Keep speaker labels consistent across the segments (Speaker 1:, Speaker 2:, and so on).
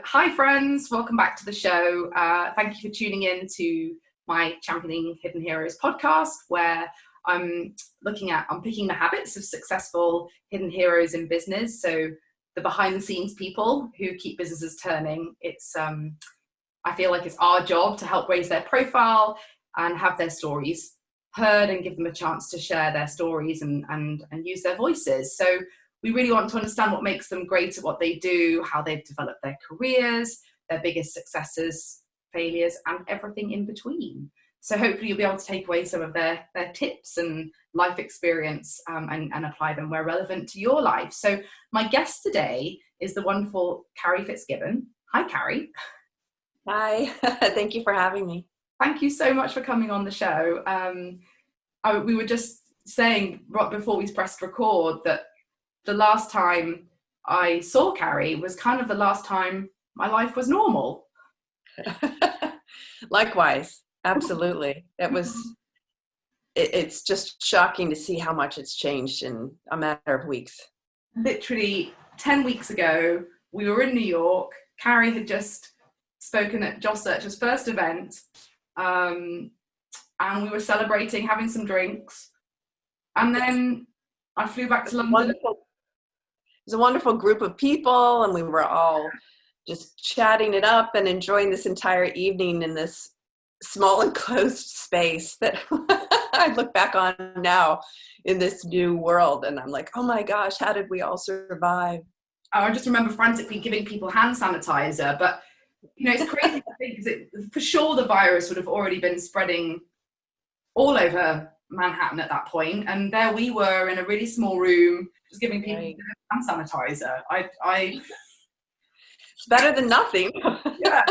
Speaker 1: Hi friends, welcome back to the show. Thank you for tuning in to my Championing Hidden Heroes podcast, where I'm picking the habits of successful hidden heroes in business. So the behind the scenes people who keep businesses turning. I feel like it's our job to help raise their profile and have their stories heard and give them a chance to share their stories and use their voices. So we really want to understand what makes them great at what they do, how they've developed their careers, their biggest successes, failures, and everything in between. So hopefully you'll be able to take away some of their tips and life experience and apply them where relevant to your life. So my guest today is the wonderful Carrie Fitzgibbon. Hi, Carrie.
Speaker 2: Hi, thank you for having me.
Speaker 1: Thank you so much for coming on the show. We were just saying right before we pressed record that the last time I saw Carrie was kind of the last time my life was normal.
Speaker 2: Likewise, absolutely. It's just shocking to see how much it's changed in a matter of weeks.
Speaker 1: Literally 10 weeks ago, we were in New York. Carrie had just spoken at Joss Searcher's first event, and we were celebrating, having some drinks. And then I flew back to London.
Speaker 2: It was a wonderful group of people, and we were all just chatting it up and enjoying this entire evening in this small enclosed space that I look back on now in this new world. And I'm like, oh my gosh, how did we all survive?
Speaker 1: I just remember frantically giving people hand sanitizer, but it's crazy to think because for sure the virus would have already been spreading all over Manhattan at that point, and there we were in a really small room just giving people hand sanitizer.
Speaker 2: It's better than nothing.
Speaker 1: Yeah,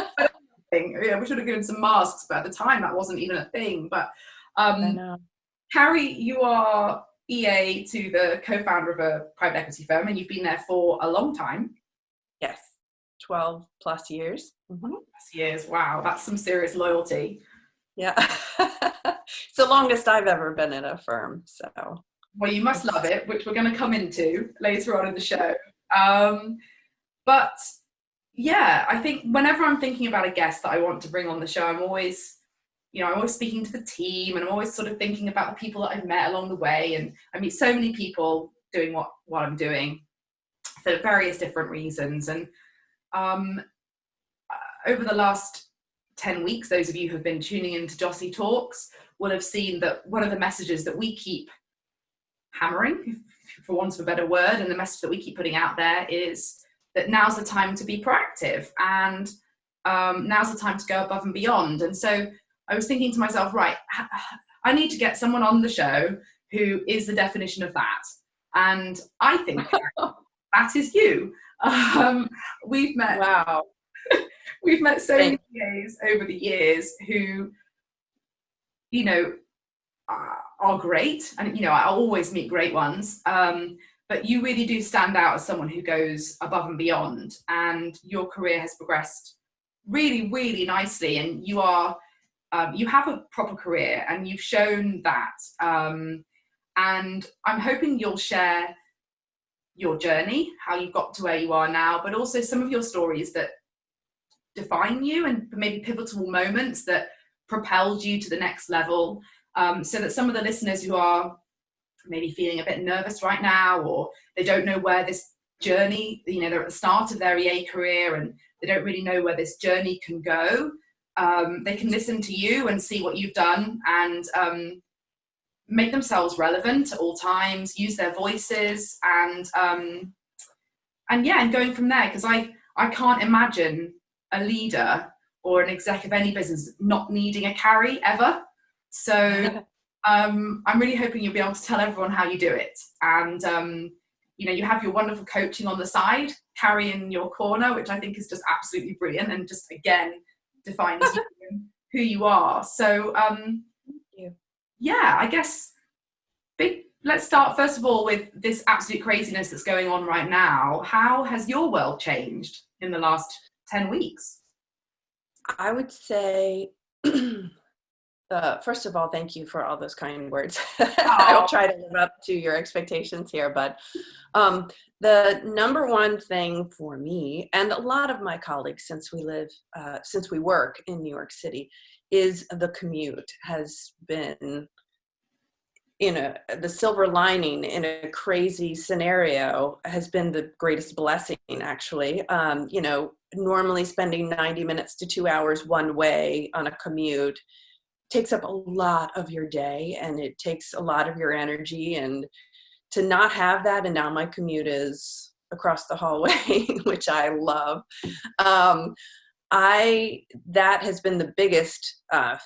Speaker 1: we should have given some masks, but at the time that wasn't even a thing. But Carrie, you are EA to the co-founder of a private equity firm, and you've been there for a long time.
Speaker 2: Yes, 12 plus years.
Speaker 1: Mm-hmm. Years, wow, that's some serious loyalty.
Speaker 2: Yeah. It's the longest I've ever been in a firm. So,
Speaker 1: well, you must love it, which we're going to come into later on in the show. But yeah, I think whenever I'm thinking about a guest that I want to bring on the show, I'm always speaking to the team, and I'm always sort of thinking about the people that I've met along the way. And I meet so many people doing what I'm doing for various different reasons. And over the last 10 weeks, those of you who have been tuning into Jossie Talks will have seen that one of the messages that we keep hammering, for want of a better word, and the message that we keep putting out there is that now's the time to be proactive, and now's the time to go above and beyond. And so I was thinking to myself, right, I need to get someone on the show who is the definition of that. And I think that is you. We've met.
Speaker 2: Wow.
Speaker 1: We've met so many PAs over the years who, are great. And, I always meet great ones. But you really do stand out as someone who goes above and beyond. And your career has progressed really, really nicely. And you have a proper career, and you've shown that. And I'm hoping you'll share your journey, how you got to where you are now, but also some of your stories that define you and maybe pivotal moments that propelled you to the next level, so that some of the listeners who are maybe feeling a bit nervous right now, or they don't know where this journey, they're at the start of their EA career and they don't really know where this journey can go, they can listen to you and see what you've done and make themselves relevant at all times, use their voices, and going from there, because I can't imagine a leader or an exec of any business not needing a Carrie ever. So I'm really hoping you'll be able to tell everyone how you do it. And you have your wonderful coaching on the side, Carrie in your corner, which I think is just absolutely brilliant and just again defines you, who you are. So I guess let's start first of all with this absolute craziness that's going on right now. How has your world changed in the last 10 weeks?
Speaker 2: I would say First of all, thank you for all those kind words. I will try to live up to your expectations here, but the number one thing for me and a lot of my colleagues, since we work in New York City, is the commute has been, the silver lining in a crazy scenario has been the greatest blessing, actually. Normally spending 90 minutes to 2 hours one way on a commute takes up a lot of your day, and it takes a lot of your energy, and to not have that, and now my commute is across the hallway, which I love. That has been the biggest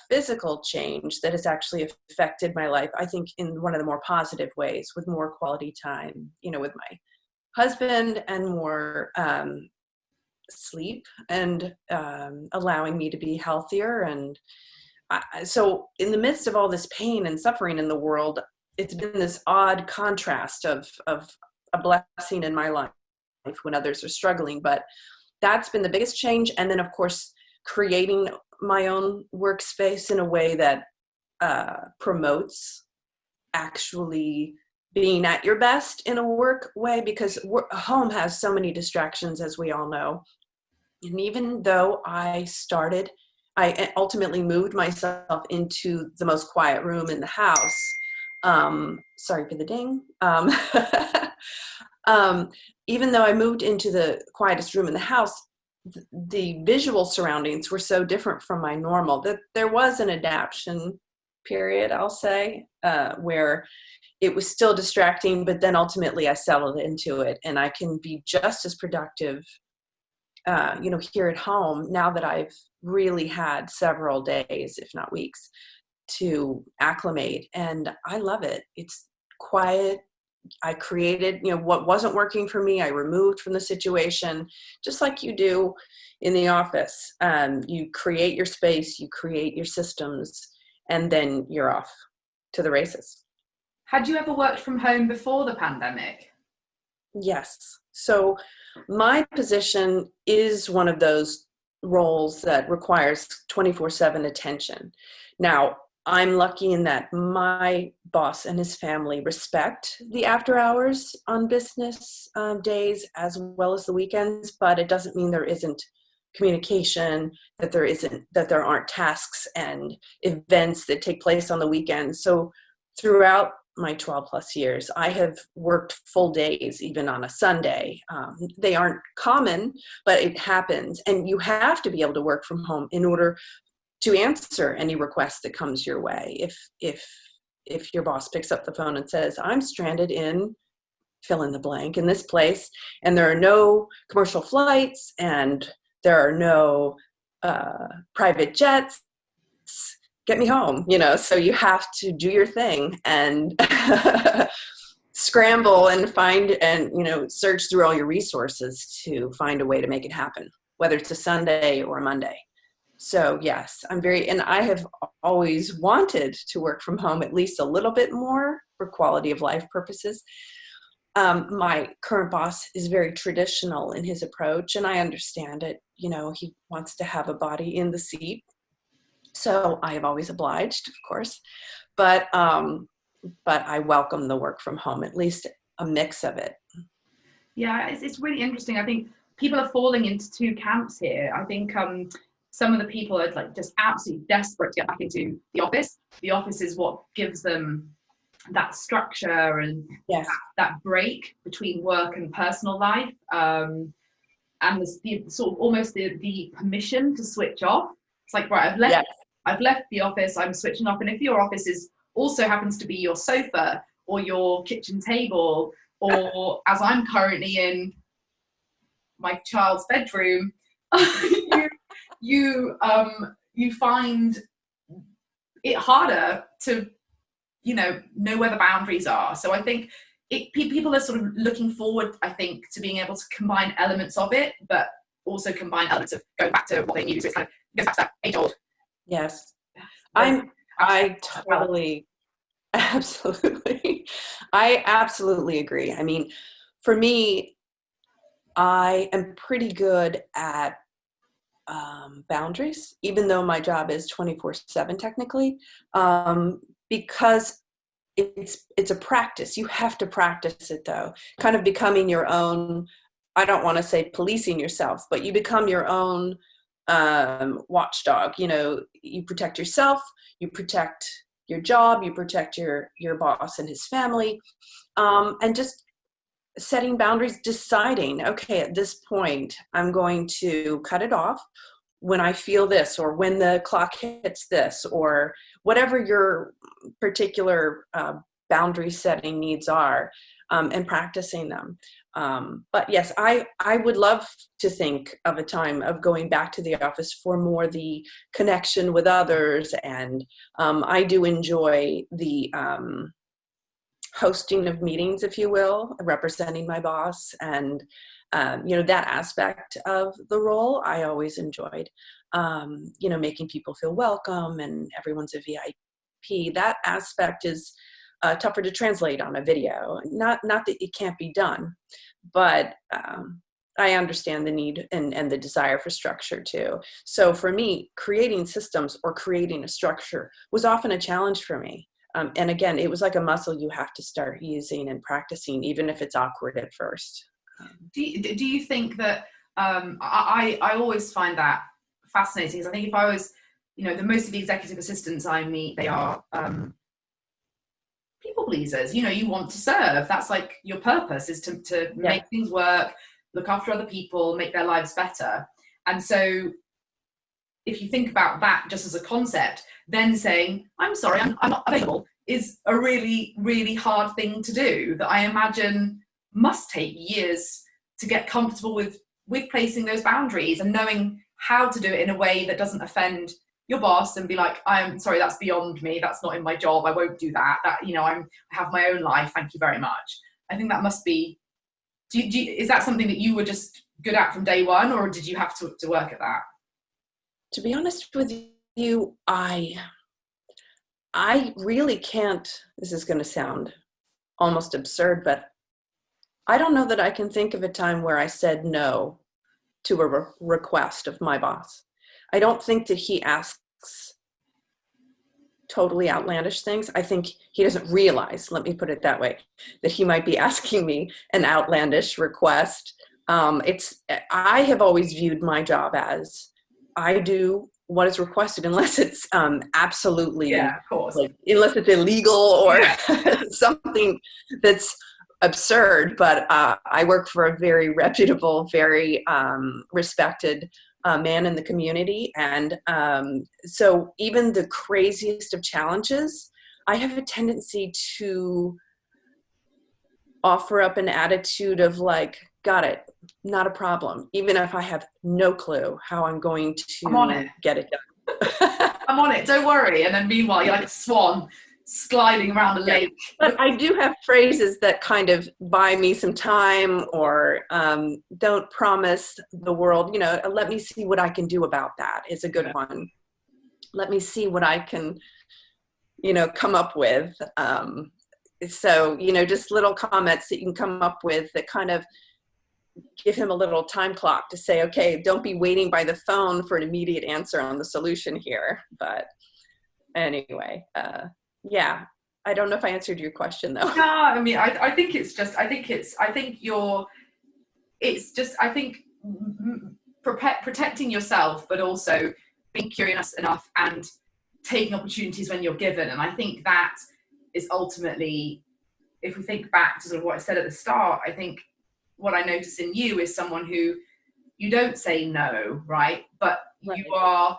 Speaker 2: physical change that has actually affected my life, I think, in one of the more positive ways, with more quality time, with my husband, and more sleep, and allowing me to be healthier. And so in the midst of all this pain and suffering in the world, it's been this odd contrast of a blessing in my life when others are struggling. But that's been the biggest change. And then, of course, creating my own workspace in a way that promotes actually being at your best in a work way, because home has so many distractions, as we all know. And even though I ultimately moved myself into the most quiet room in the house. Sorry for the ding. Even though I moved into the quietest room in the house, the visual surroundings were so different from my normal that there was an adaptation period, I'll say, where it was still distracting, but then ultimately I settled into it, and I can be just as productive here at home, now that I've really had several days, if not weeks, to acclimate. And I love it. It's quiet. I created, what wasn't working for me, I removed from the situation, just like you do in the office. You create your space, you create your systems, and then you're off to the races.
Speaker 1: Had you ever worked from home before the pandemic?
Speaker 2: Yes. So my position is one of those roles that requires 24/7 attention. Now, I'm lucky in that my boss and his family respect the after hours on business days as well as the weekends, but it doesn't mean there isn't communication, that there aren't tasks and events that take place on the weekends. So throughout my 12 plus years, I have worked full days, even on a Sunday. They aren't common, but it happens. And you have to be able to work from home in order to answer any request that comes your way. If your boss picks up the phone and says, I'm stranded in fill in the blank in this place, and there are no commercial flights, and there are no private jets, get me home, so you have to do your thing and scramble and find and, search through all your resources to find a way to make it happen, whether it's a Sunday or a Monday. So yes, and I have always wanted to work from home at least a little bit more for quality of life purposes. My current boss is very traditional in his approach, and I understand it. He wants to have a body in the seat. So I have always obliged, of course, but I welcome the work from home, at least a mix of it.
Speaker 1: Yeah, it's really interesting. I think people are falling into two camps here. I think some of the people are just absolutely desperate to get back into the office. The office is what gives them that structure and
Speaker 2: yes.
Speaker 1: that break between work and personal life, and the sort of almost the permission to switch off. It's like, right, I've left the office, I'm switching off. And if your office also happens to be your sofa or your kitchen table, or as I'm currently in my child's bedroom, you find it harder to know where the boundaries are. So I think people are sort of looking forward, I think, to being able to combine elements of it, but also combine elements of going back to what they knew. So it kind of goes back to that age old.
Speaker 2: Yes. I totally, absolutely. I absolutely agree. I mean, for me, I am pretty good at boundaries, even though my job is 24/7 technically, because it's a practice. You have to practice it though, kind of becoming your own, I don't want to say policing yourself, but you become your own watchdog. You know, you protect yourself, you protect your job, you protect your boss and his family, and just setting boundaries, deciding, okay, at this point, I'm going to cut it off when I feel this, or when the clock hits this, or whatever your particular boundary setting needs are, and practicing them. But yes, I would love to think of a time of going back to the office for more the connection with others. And I do enjoy the hosting of meetings, if you will, representing my boss, and that aspect of the role I always enjoyed. Making people feel welcome and everyone's a VIP. That aspect is tougher to translate on a video. Not that it can't be done, but I understand the need and the desire for structure too. So for me, creating systems or creating a structure was often a challenge for me. And again, it was like a muscle you have to start using and practicing, even if it's awkward at first.
Speaker 1: Do you think that, I always find that fascinating, because I think if I was, most of the executive assistants I meet, they are people pleasers. You want to serve. That's like your purpose, is to make things work, look after other people, make their lives better. And so if you think about that just as a concept, then saying, I'm sorry, I'm not available, is a really, really hard thing to do, that I imagine must take years to get comfortable with placing those boundaries and knowing how to do it in a way that doesn't offend your boss and be like, I'm sorry, that's beyond me, that's not in my job, I won't do that, I have my own life, thank you very much. I think that must be, is that something that you were just good at from day one, or did you have to work at that?
Speaker 2: To be honest with you, I really can't, this is going to sound almost absurd, but I don't know that I can think of a time where I said no to a request of my boss. I don't think that he asks totally outlandish things. I think he doesn't realize, let me put it that way, that he might be asking me an outlandish request. I have always viewed my job as, I do what is requested, unless it's absolutely,
Speaker 1: of course,
Speaker 2: unless it's illegal or something that's absurd. But I work for a very reputable, very respected man in the community. And so even the craziest of challenges, I have a tendency to offer up an attitude of like, got it, not a problem, even if I have no clue how I'm going to get it done.
Speaker 1: I'm on it, don't worry. And then meanwhile, you're like a swan gliding around the lake.
Speaker 2: But I do have phrases that kind of buy me some time, or don't promise the world, let me see what I can do about that is a good one. Let me see what I can, come up with. So, just little comments that you can come up with that kind of give him a little time clock to say, okay, don't be waiting by the phone for an immediate answer on the solution here. But anyway, yeah, I don't know if I answered your question though.
Speaker 1: No, I mean, I think protecting yourself, but also being curious enough and taking opportunities when you're given. And I think that is ultimately, if we think back to sort of what I said at the start, I think what I notice in you is someone who, you don't say no, right? But right.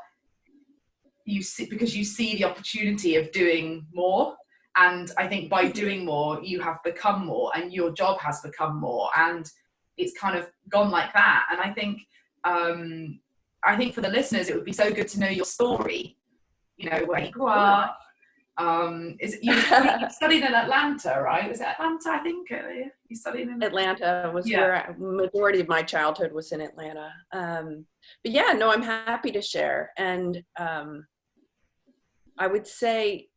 Speaker 1: You see, because you see the opportunity of doing more. And I think by doing more, you have become more, and your job has become more, and it's kind of gone like that. And I think for the listeners, it would be so good to know your story, where you grew up. You studied in Atlanta, right? Was it Atlanta? I think you studied in
Speaker 2: Atlanta. Was where majority of my childhood was in Atlanta. But yeah, no, I'm happy to share. And I would say,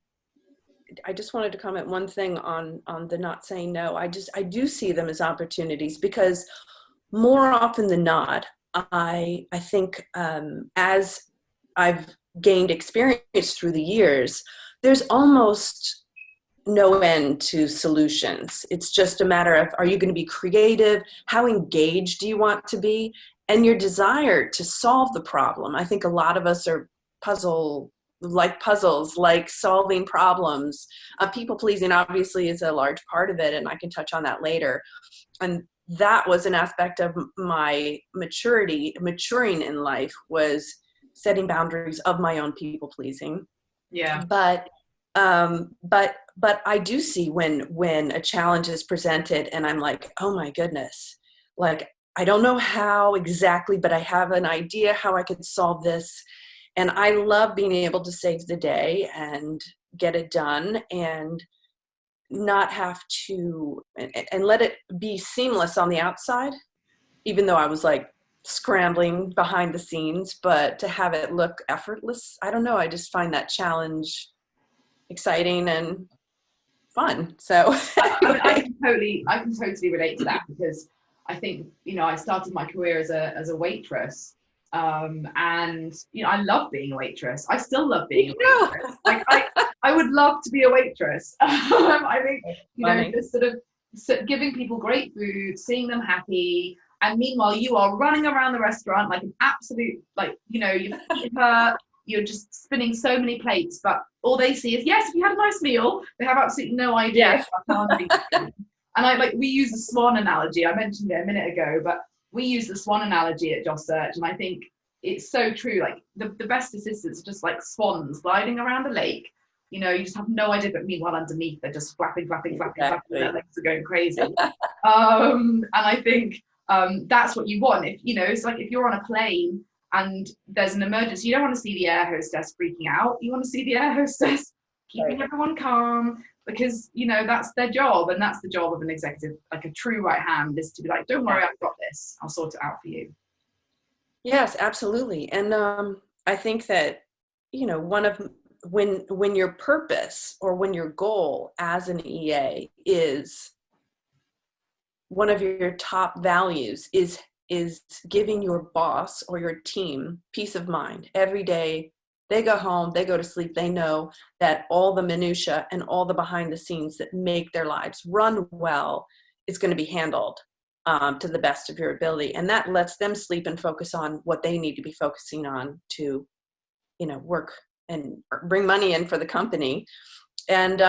Speaker 2: I just wanted to comment one thing on the not saying no. I do see them as opportunities, because more often than not, I think as I've gained experience through the years, there's almost no end to solutions. It's just a matter of, are you going to be creative? How engaged do you want to be? And your desire to solve the problem. I think a lot of us are puzzles, like solving problems. People pleasing obviously is a large part of it, and I can touch on that later. And that was an aspect of my maturing in life, was setting boundaries of my own people pleasing.
Speaker 1: Yeah.
Speaker 2: But I do see when a challenge is presented and I'm like, oh my goodness, like, I don't know how exactly, but I have an idea how I could solve this. And I love being able to save the day and get it done and not have to, and let it be seamless on the outside, even though I was like scrambling behind the scenes, but to have it look effortless. I don't know. I just find that challenge exciting and fun. So anyway.
Speaker 1: I can totally relate to that, because I think, I started my career as a waitress, and I love being a waitress. I still love being a waitress. Like I would love to be a waitress. I think just sort of giving people great food, seeing them happy, and meanwhile you are running around the restaurant like an absolute, your feet hurt. You're just spinning so many plates, but all they see is, yes, we had a nice meal. They have absolutely no idea. Yes. And we use the swan analogy. I mentioned it a minute ago, but we use the swan analogy at Job Search, and I think it's so true. Like the best assistants are just like swans gliding around a lake. You just have no idea, but meanwhile underneath they're just flapping. Their legs are going crazy. And I think that's what you want. It's like if you're on a plane and there's an emergency, you don't want to see the air hostess freaking out. You want to see the air hostess keeping everyone calm, because that's their job, and that's the job of an executive, like a true right hand, is to be like, don't worry, I've got this, I'll sort it out for you.
Speaker 2: Yes, absolutely. And I think that one of when your purpose or when your goal as an EA is, one of your top values is giving your boss or your team peace of mind every day. They go home, they go to sleep, they know that all the minutia and all the behind the scenes that make their lives run well is going to be handled to the best of your ability. And that lets them sleep and focus on what they need to be focusing on to, work and bring money in for the company. And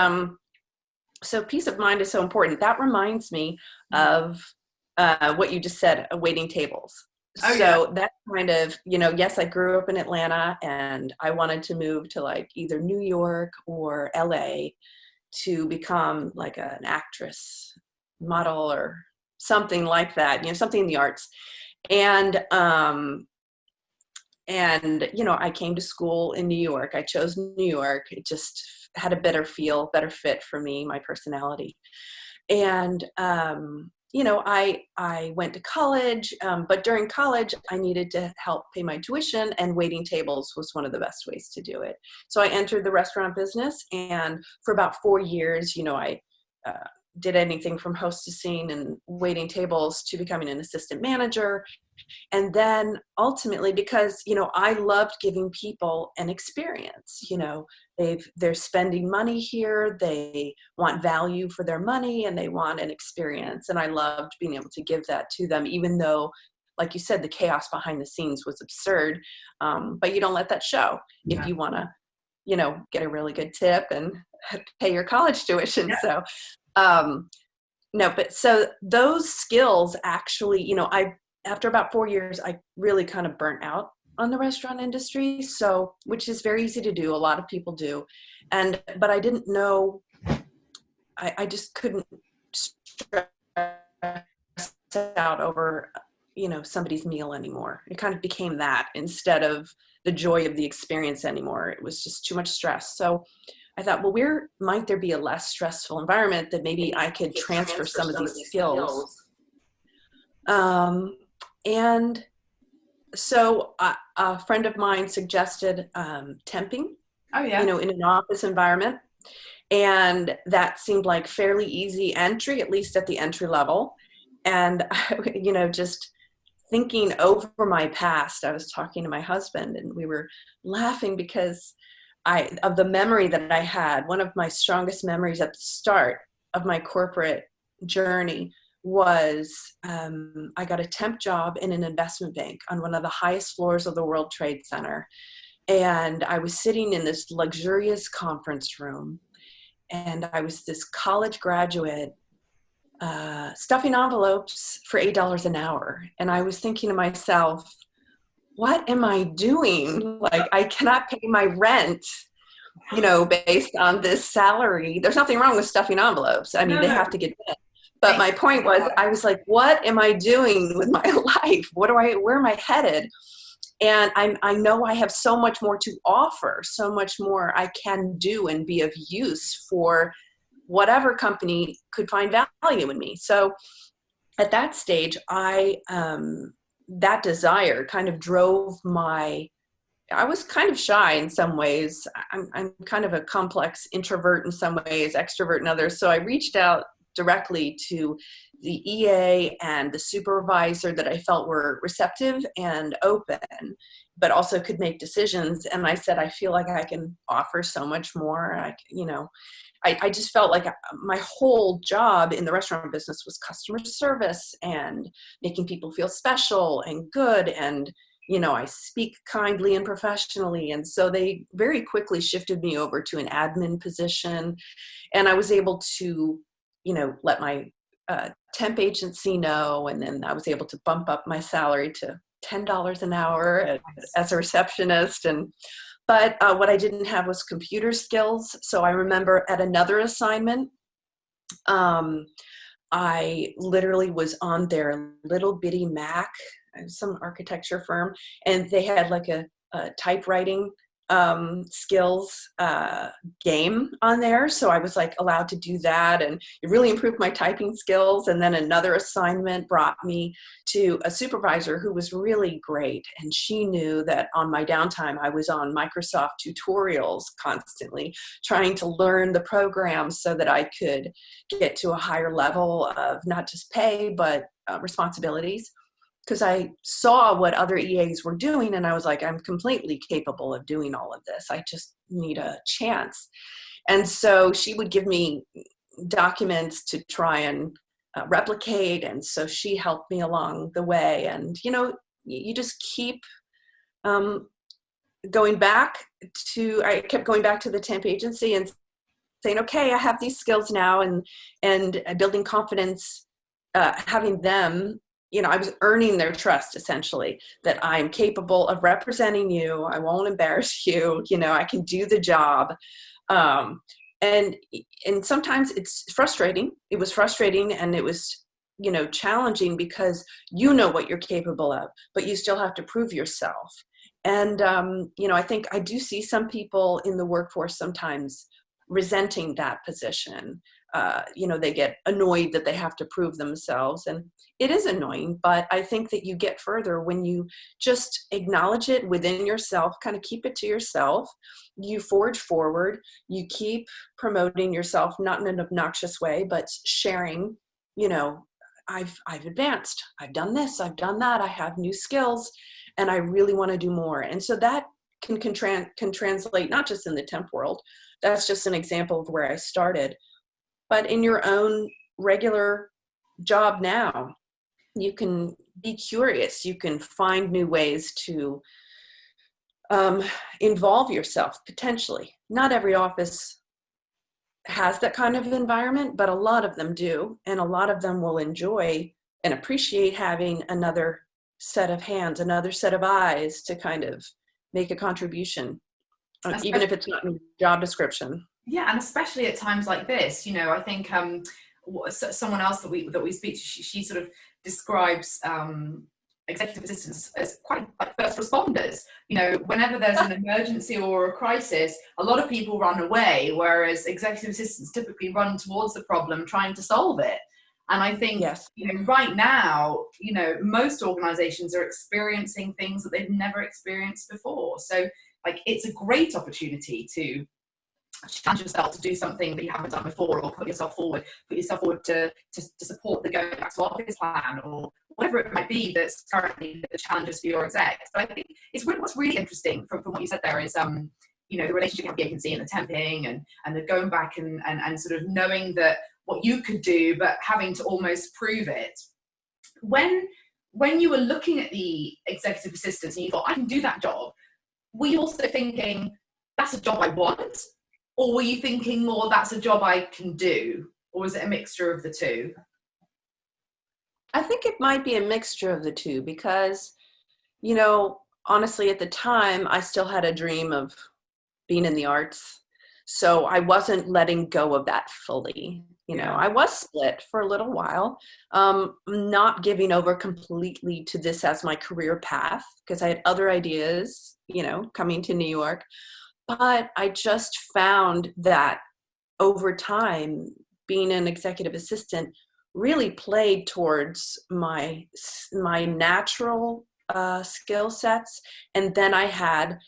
Speaker 2: so peace of mind is so important. That reminds me of what you just said, waiting tables. Oh, so that kind of, yes, I grew up in Atlanta and I wanted to move to like either New York or LA to become like an actress, model, or something like that, something in the arts. And I came to school in New York. I chose New York. It just had a better fit for me, my personality. And, I went to college, but during college I needed to help pay my tuition, and waiting tables was one of the best ways to do it. So I entered the restaurant business, and for about 4 years, I did anything from hostessing and waiting tables to becoming an assistant manager. And then ultimately, because, I loved giving people an experience, they're spending money here, they want value for their money, and they want an experience. And I loved being able to give that to them, even though, like you said, the chaos behind the scenes was absurd. But you don't let that show if you want to, get a really good tip and pay your college tuition. Yeah. So, no, but so those skills actually, after about 4 years, I really kind of burnt out on the restaurant industry. So, which is very easy to do. A lot of people do. But I didn't know, I just couldn't stress out over, somebody's meal anymore. It kind of became that instead of the joy of the experience anymore. It was just too much stress. So I thought, well, where might there be a less stressful environment that maybe I could transfer some of these skills? And so a friend of mine suggested temping, in an office environment. And that seemed like fairly easy entry, at least at the entry level. And, just thinking over my past. I was talking to my husband and we were laughing because of the memory that I had. One of my strongest memories at the start of my corporate journey was I got a temp job in an investment bank on one of the highest floors of the World Trade Center. And I was sitting in this luxurious conference room, and I was this college graduate stuffing envelopes for $8 an hour. And I was thinking to myself, what am I doing? Like, I cannot pay my rent, based on this salary. There's nothing wrong with stuffing envelopes. I mean,
Speaker 1: No,
Speaker 2: they
Speaker 1: no.
Speaker 2: have to get done. But my point was, I was like, what am I doing with my life? Where am I headed? And I know I have so much more to offer, so much more I can do and be of use for whatever company could find value in me. So at that stage, that desire kind of drove I was kind of shy in some ways. I'm kind of a complex introvert in some ways, extrovert in others. So I reached out directly to the EA and the supervisor that I felt were receptive and open, but also could make decisions. And I said, I feel like I can offer so much more. I just felt like my whole job in the restaurant business was customer service and making people feel special and good. And, I speak kindly and professionally. And so they very quickly shifted me over to an admin position. And I was able to, let my temp agency know. And then I was able to bump up my salary to $10 an hour as a receptionist. But what I didn't have was computer skills. So I remember at another assignment, I literally was on their little bitty Mac, some architecture firm, and they had like a typewriting skills game on there. So I was like allowed to do that, and it really improved my typing skills. And then another assignment brought me to a supervisor who was really great. And she knew that on my downtime, I was on Microsoft tutorials constantly trying to learn the program so that I could get to a higher level of not just pay, but responsibilities. Because I saw what other EAs were doing, and I was like, I'm completely capable of doing all of this. I just need a chance. And so she would give me documents to try and replicate. And so she helped me along the way. And, you just keep going back I kept going back to the temp agency and saying, okay, I have these skills now, and building confidence, having them, I was earning their trust essentially, that I'm capable of representing you. I won't embarrass you. I can do the job. And sometimes it's frustrating. It was frustrating, and it was, challenging because what you're capable of, but you still have to prove yourself. And, I think I do see some people in the workforce sometimes resenting that position. They get annoyed that they have to prove themselves, and it is annoying, but I think that you get further when you just acknowledge it within yourself, kind of keep it to yourself. You forge forward, you keep promoting yourself, not in an obnoxious way, but sharing, I've advanced, I've done this, I've done that, I have new skills, and I really want to do more. And so that can translate not just in the temp world. That's just an example of where I started. But in your own regular job now, you can be curious. You can find new ways to involve yourself potentially. Not every office has that kind of environment, but a lot of them do. And a lot of them will enjoy and appreciate having another set of hands, another set of eyes to kind of make a contribution, even if it's not in your job description.
Speaker 1: Yeah, and especially at times like this, I think someone else that we speak to, she sort of describes executive assistants as quite like first responders. Whenever there's an emergency or a crisis, a lot of people run away, whereas executive assistants typically run towards the problem, trying to solve it. And I think,
Speaker 2: yes,
Speaker 1: right now, most organizations are experiencing things that they've never experienced before. So, like, it's a great opportunity to challenge yourself to do something that you haven't done before, or put yourself forward to support the going back to office plan, or whatever it might be that's currently the challenges for your execs. But I think what's really interesting from what you said there is, the relationship with the agency and the temping and the going back and sort of knowing that what you could do, but having to almost prove it. When you were looking at the executive assistants and you thought, I can do that job, were you also thinking, that's a job I want? Or were you thinking more, that's a job I can do? Or was it a mixture of the two?
Speaker 2: I think it might be a mixture of the two because, honestly, at the time, I still had a dream of being in the arts. So I wasn't letting go of that fully. I was split for a little while, not giving over completely to this as my career path because I had other ideas, coming to New York. But I just found that over time, being an executive assistant really played towards my natural skill sets. And then I had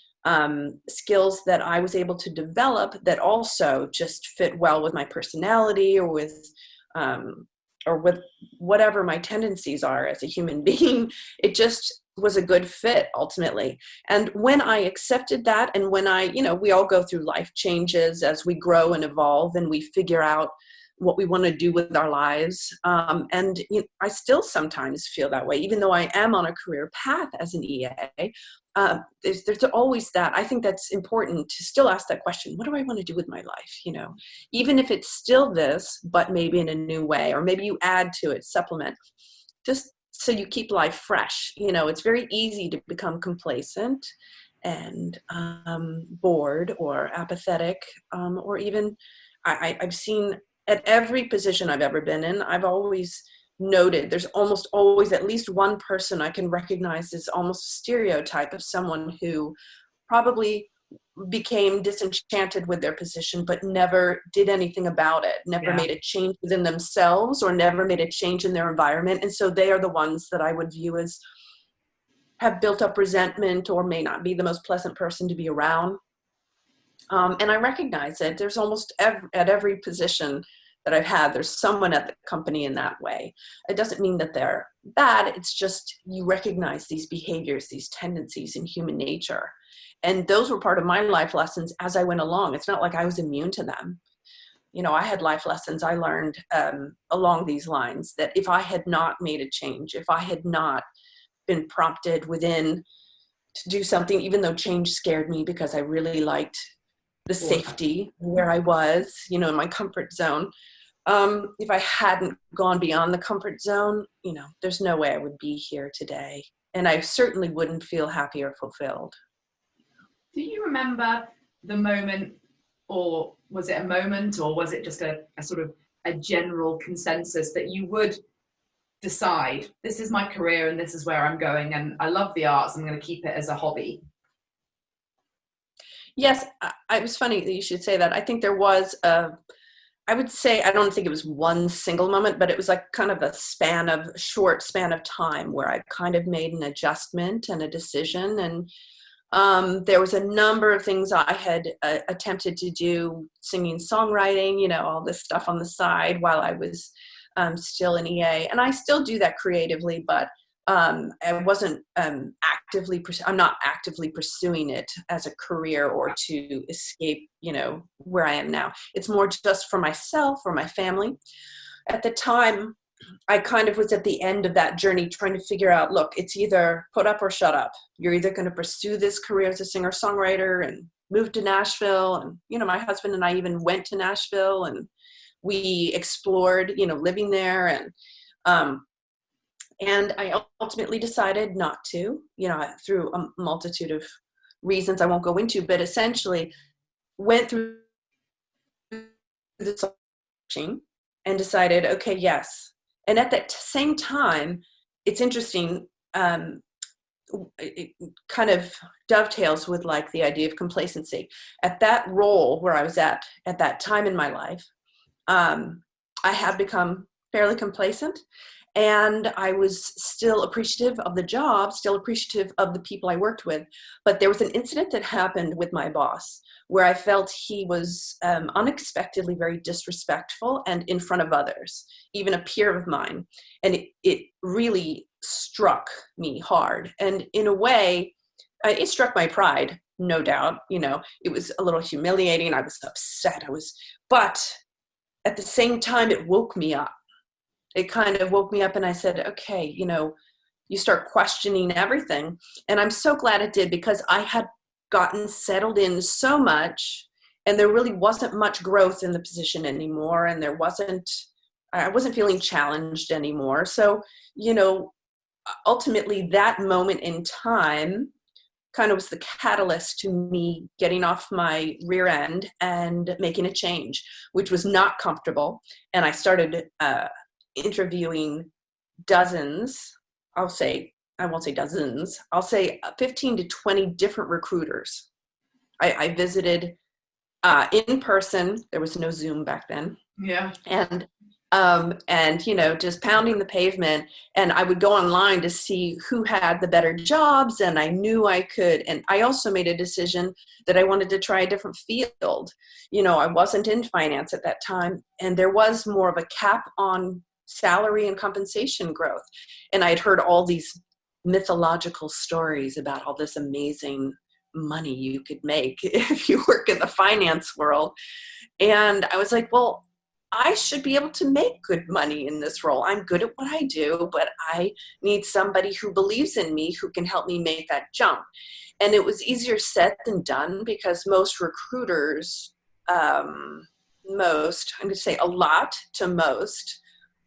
Speaker 2: skills that I was able to develop that also just fit well with my personality or with whatever my tendencies are as a human being. It just was a good fit ultimately. And when I accepted that, and when we all go through life changes as we grow and evolve and we figure out what we want to do with our lives. And I still sometimes feel that way, even though I am on a career path as an EA. There's always that. I think that's important to still ask that question. What do I want to do with my life? Even if it's still this, but maybe in a new way, or maybe you add to it, supplement, just so you keep life fresh. It's very easy to become complacent and bored or apathetic, or even I've seen at every position I've ever been in, I've always noted there's almost always at least one person I can recognize as almost a stereotype of someone who probably became disenchanted with their position but never did anything about it, never made a change within themselves or never made a change in their environment. And so they are the ones that I would view as have built up resentment or may not be the most pleasant person to be around. And I recognize it. There's almost at every position that I've had, there's someone at the company in that way. It doesn't mean that they're bad. It's just you recognize these behaviors, these tendencies in human nature. And those were part of my life lessons as I went along. It's not like I was immune to them. I had life lessons I learned along these lines that if I had not made a change, if I had not been prompted within to do something, even though change scared me because I really liked the safety where I was, in my comfort zone. If I hadn't gone beyond the comfort zone, there's no way I would be here today. And I certainly wouldn't feel happy or fulfilled.
Speaker 1: Do you remember the moment, or was it a moment, or was it just a sort of a general consensus that you would decide, this is my career and this is where I'm going and I love the arts, I'm going to keep it as a hobby?
Speaker 2: Yes, it was funny that you should say that. I think there was I would say, I don't think it was one single moment, but it was like kind of a short span of time where I kind of made an adjustment and a decision. And there was a number of things I had attempted to do, singing, songwriting, all this stuff on the side while I was still in EA. And I still do that creatively, but I wasn't I'm not actively pursuing it as a career or to escape, where I am now. It's more just for myself or my family. At the time, I kind of was at the end of that journey trying to figure out, look, it's either put up or shut up. You're either going to pursue this career as a singer-songwriter and move to Nashville. And, my husband and I even went to Nashville and we explored, living there. And I ultimately decided not to, through a multitude of reasons I won't go into, but essentially went through the searching and decided, okay, yes. And at that same time, it's interesting, it kind of dovetails with like the idea of complacency. At that role where I was at that time in my life, I had become fairly complacent. And I was still appreciative of the job, still appreciative of the people I worked with. But there was an incident that happened with my boss where I felt he was unexpectedly very disrespectful and in front of others, even a peer of mine. And it really struck me hard. And in a way, it struck my pride, no doubt. It was a little humiliating. I was upset. But at the same time, it woke me up. It kind of woke me up, and I said, okay, you start questioning everything. And I'm so glad it did, because I had gotten settled in so much, and there really wasn't much growth in the position anymore. And I wasn't feeling challenged anymore. So, ultimately that moment in time kind of was the catalyst to me getting off my rear end and making a change, which was not comfortable. And I started interviewing dozens, I won't say dozens, I'll say 15 to 20 different recruiters. I visited in person. There was no Zoom back then.
Speaker 1: Yeah.
Speaker 2: And just pounding the pavement, and I would go online to see who had the better jobs, and I knew I could. And I also made a decision that I wanted to try a different field. I wasn't in finance at that time, and there was more of a cap on salary and compensation growth. And I had heard all these mythological stories about all this amazing money you could make if you work in the finance world. And I was like, well, I should be able to make good money in this role. I'm good at what I do, but I need somebody who believes in me, who can help me make that jump. And it was easier said than done, because most recruiters, I'm going to say a lot to most,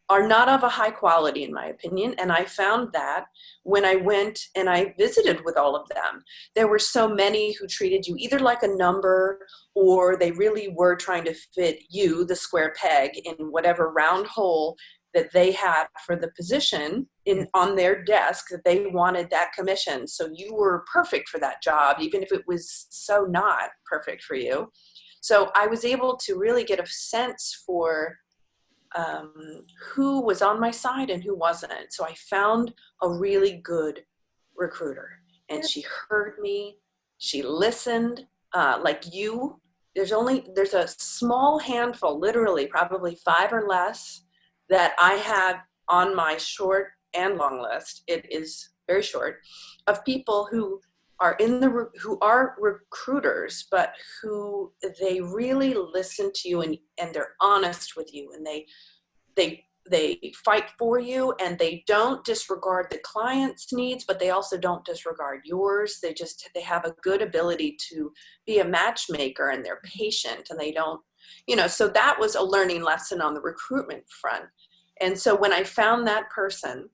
Speaker 2: are not of a high quality, in my opinion. And I found that when I went and I visited with all of them, there were so many who treated you either like a number, or they really were trying to fit you, the square peg, in whatever round hole that they had for the position on their desk, that they wanted that commission. So you were perfect for that job, even if it was so not perfect for you. So I was able to really get a sense for who was on my side and who wasn't. So I found a really good recruiter, and she heard me. She listened, like you. There's a small handful, literally probably 5 or less, that I have on my short and long list. It is very short, of people who are who are recruiters, but who they really listen to you, and they're honest with you, and they fight for you, and they don't disregard the client's needs, but they also don't disregard yours. They have a good ability to be a matchmaker, and they're patient, and they don't, so that was a learning lesson on the recruitment front. And so when I found that person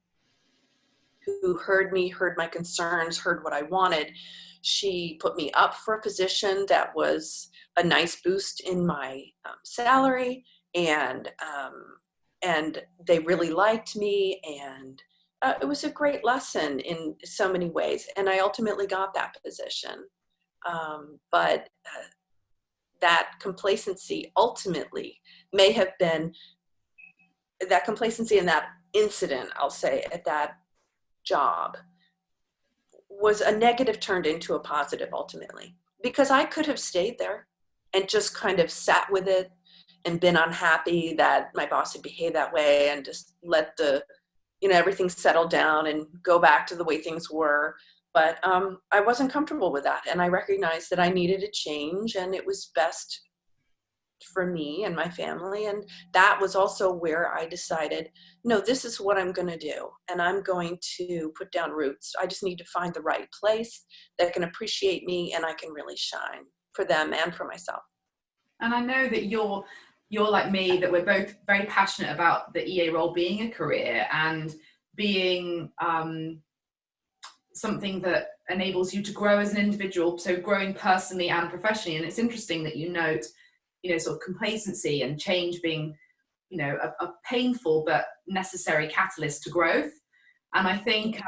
Speaker 2: who heard me, heard my concerns, heard what I wanted, she put me up for a position that was a nice boost in my salary, and they really liked me, and it was a great lesson in so many ways. And I ultimately got that position. But that complacency ultimately may have been, that complacency in that incident, I'll say, at that job, was a negative turned into a positive ultimately, because I could have stayed there and just kind of sat with it and been unhappy that my boss had behaved that way, and just let everything settle down and go back to the way things were. But I wasn't comfortable with that. And I recognized that I needed a change, and it was best for me and my family. And that was also where I decided, no, this is what I'm going to do. And I'm going to put down roots. I just need to find the right place that can appreciate me, and I can really shine for them and for myself.
Speaker 1: And I know that you're like me, that we're both very passionate about the EA role being a career and being something that enables you to grow as an individual, so growing personally and professionally. And it's interesting that you note, sort of complacency and change being, a painful but necessary catalyst to growth. And I think,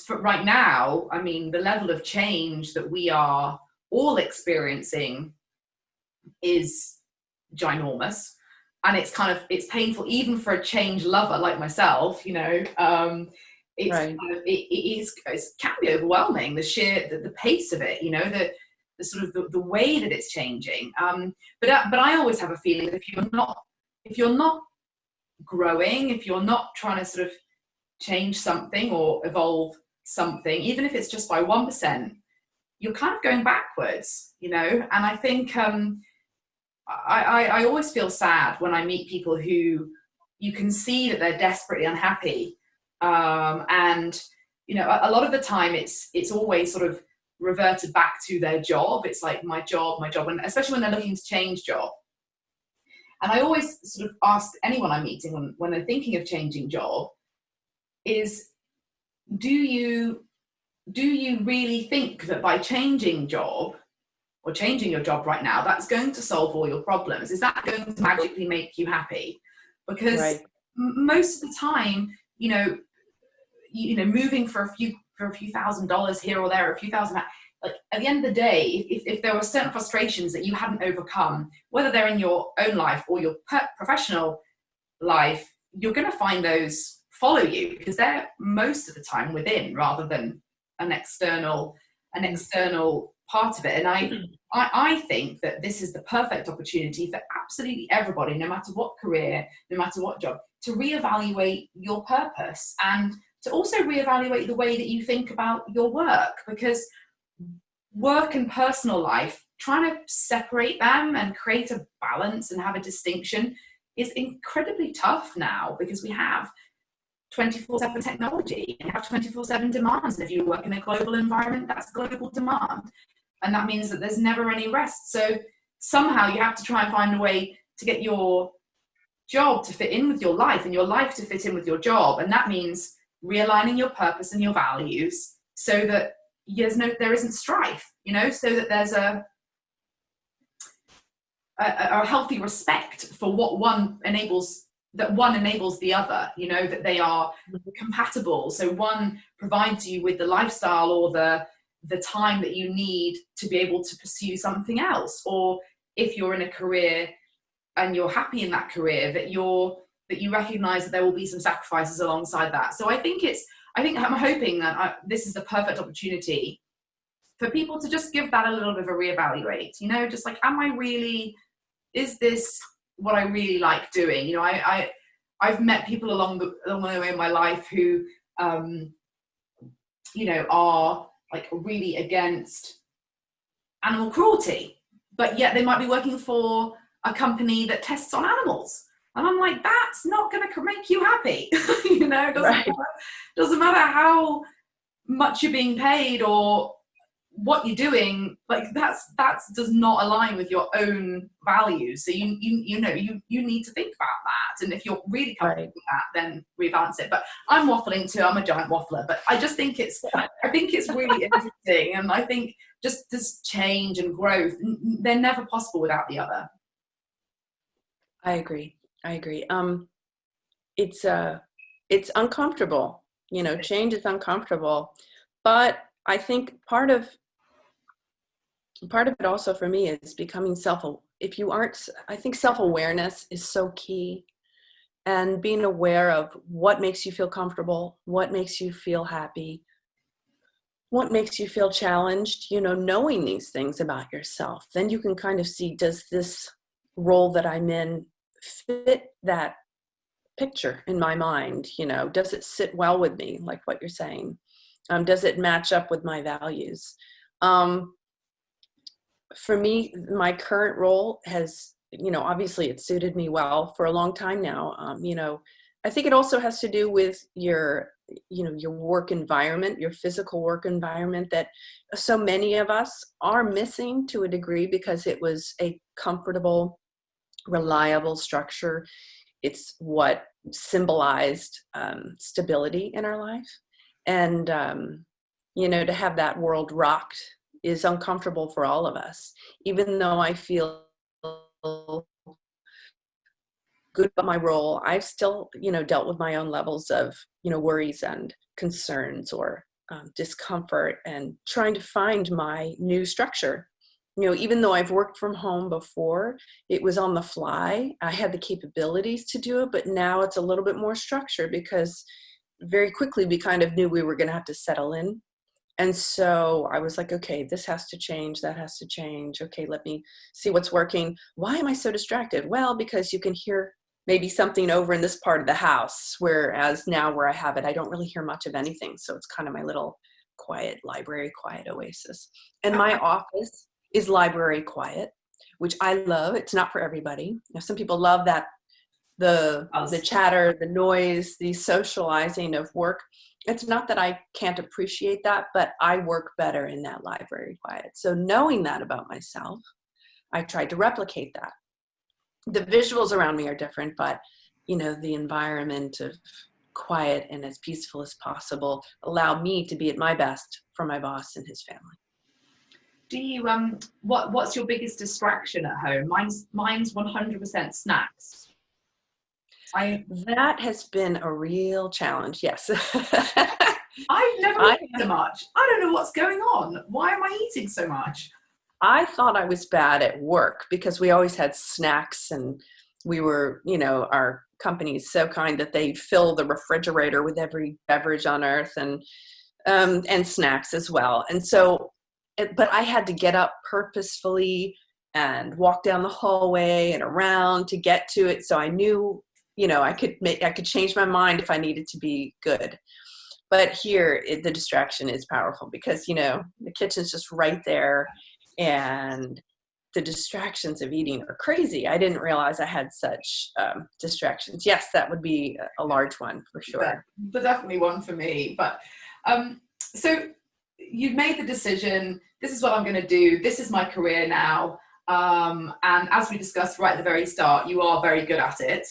Speaker 1: for right now, I mean, the level of change that we are all experiencing is ginormous, and it's painful even for a change lover like myself. It's
Speaker 2: right.
Speaker 1: It can be overwhelming, the pace of it, the sort of the way that it's changing. But I always have a feeling that if you're not growing, if you're not trying to sort of change something or evolve something, even if it's just by 1%, you're kind of going backwards, you know? And I think I always feel sad when I meet people who you can see that they're desperately unhappy. And, you know, a lot of the time it's always sort of reverted back to their job. It's like my job, and especially when they're looking to change job. And I always sort of ask anyone I'm meeting when they're thinking of changing job is, do you really think that by changing job or changing your job right now, that's going to solve all your problems? Is that going to magically make you happy? Because
Speaker 2: Right.
Speaker 1: most of the time, you know, moving for a few $1,000s here or there, a few thousand, like at the end of the day, if there were certain frustrations that you hadn't overcome, whether they're in your own life or your professional life, you're going to find those follow you, because they're most of the time within rather than an external part of it. And I think that this is the perfect opportunity for absolutely everybody, no matter what career, no matter what job, to reevaluate your purpose and to also reevaluate the way that you think about your work, because work and personal life, trying to separate them and create a balance and have a distinction is incredibly tough now, because we have 24/7 technology and have 24/7 demands. And if you work in a global environment, that's global demand. And that means that there's never any rest. So somehow you have to try and find a way to get your job to fit in with your life and your life to fit in with your job. And that means realigning your purpose and your values so that there isn't strife, you know, so that there's a healthy respect for what one enables the other, you know, that they are compatible. So one provides you with the lifestyle or the time that you need to be able to pursue something else. Or if you're in a career and you're happy in that career, that you recognize that there will be some sacrifices alongside that. So I think I'm hoping that this is the perfect opportunity for people to just give that a little bit of a reevaluate, you know, just like, is this what I really like doing? You know, I've met people along the way in my life who, you know, are like really against animal cruelty, but yet they might be working for a company that tests on animals. And I'm like, that's not going to make you happy. You know, it doesn't matter how much you're being paid or what you're doing, like that does not align with your own values. So you need to think about that. And if you're really comfortable with that, then rebalance it. But I'm waffling too. I'm a giant waffler, but I just think it's really interesting. And I think just this change and growth, they're never possible without the other.
Speaker 2: I agree. It's uncomfortable, you know, change is uncomfortable, but I think part of it also for me is becoming I think self-awareness is so key, and being aware of what makes you feel comfortable, what makes you feel happy, what makes you feel challenged, you know, knowing these things about yourself. Then you can kind of see, does this role that I'm in fit that picture in my mind? You know, does it sit well with me, like what you're saying? Does it match up with my values? For me, my current role has, you know, obviously it suited me well for a long time now. You know, I think it also has to do with your work environment, your physical work environment, that so many of us are missing to a degree, because it was a comfortable, reliable structure. It's what symbolized stability in our life. And, you know, to have that world rocked is uncomfortable for all of us. Even though I feel good about my role, I've still, you know, dealt with my own levels of, you know, worries and concerns or discomfort, and trying to find my new structure. You know, even though I've worked from home before, it was on the fly. I had the capabilities to do it, but now it's a little bit more structured, because very quickly we kind of knew we were going to have to settle in. And so I was like, okay, this has to change, that has to change. Okay, let me see what's working. Why am I so distracted? Well, because you can hear maybe something over in this part of the house, whereas now where I have it, I don't really hear much of anything. So it's kind of my little quiet library, quiet oasis. And my office is library quiet, which I love. It's not for everybody. You know, some people love that, the chatter, the noise, the socializing of work. It's not that I can't appreciate that, but I work better in that library quiet. So knowing that about myself, I tried to replicate that. The visuals around me are different, but you know, the environment of quiet and as peaceful as possible allow me to be at my best for my boss and his family.
Speaker 1: Do you what's your biggest distraction at home? Mine's 100% snacks.
Speaker 2: That has been a real challenge. Yes.
Speaker 1: I've never eaten so much. I don't know what's going on. Why am I eating so much?
Speaker 2: I thought I was bad at work because we always had snacks, and we were, you know, our company is so kind that they fill the refrigerator with every beverage on earth, and snacks as well. And so, but I had to get up purposefully and walk down the hallway and around to get to it. So I knew, you know, I could change my mind if I needed to be good. But here, the distraction is powerful because, you know, the kitchen's just right there, and the distractions of eating are crazy. I didn't realize I had such distractions. Yes, that would be a large one for sure.
Speaker 1: But definitely one for me. But so you've made the decision. This is what I'm going to do. This is my career now. And as we discussed right at the very start, you are very good at it.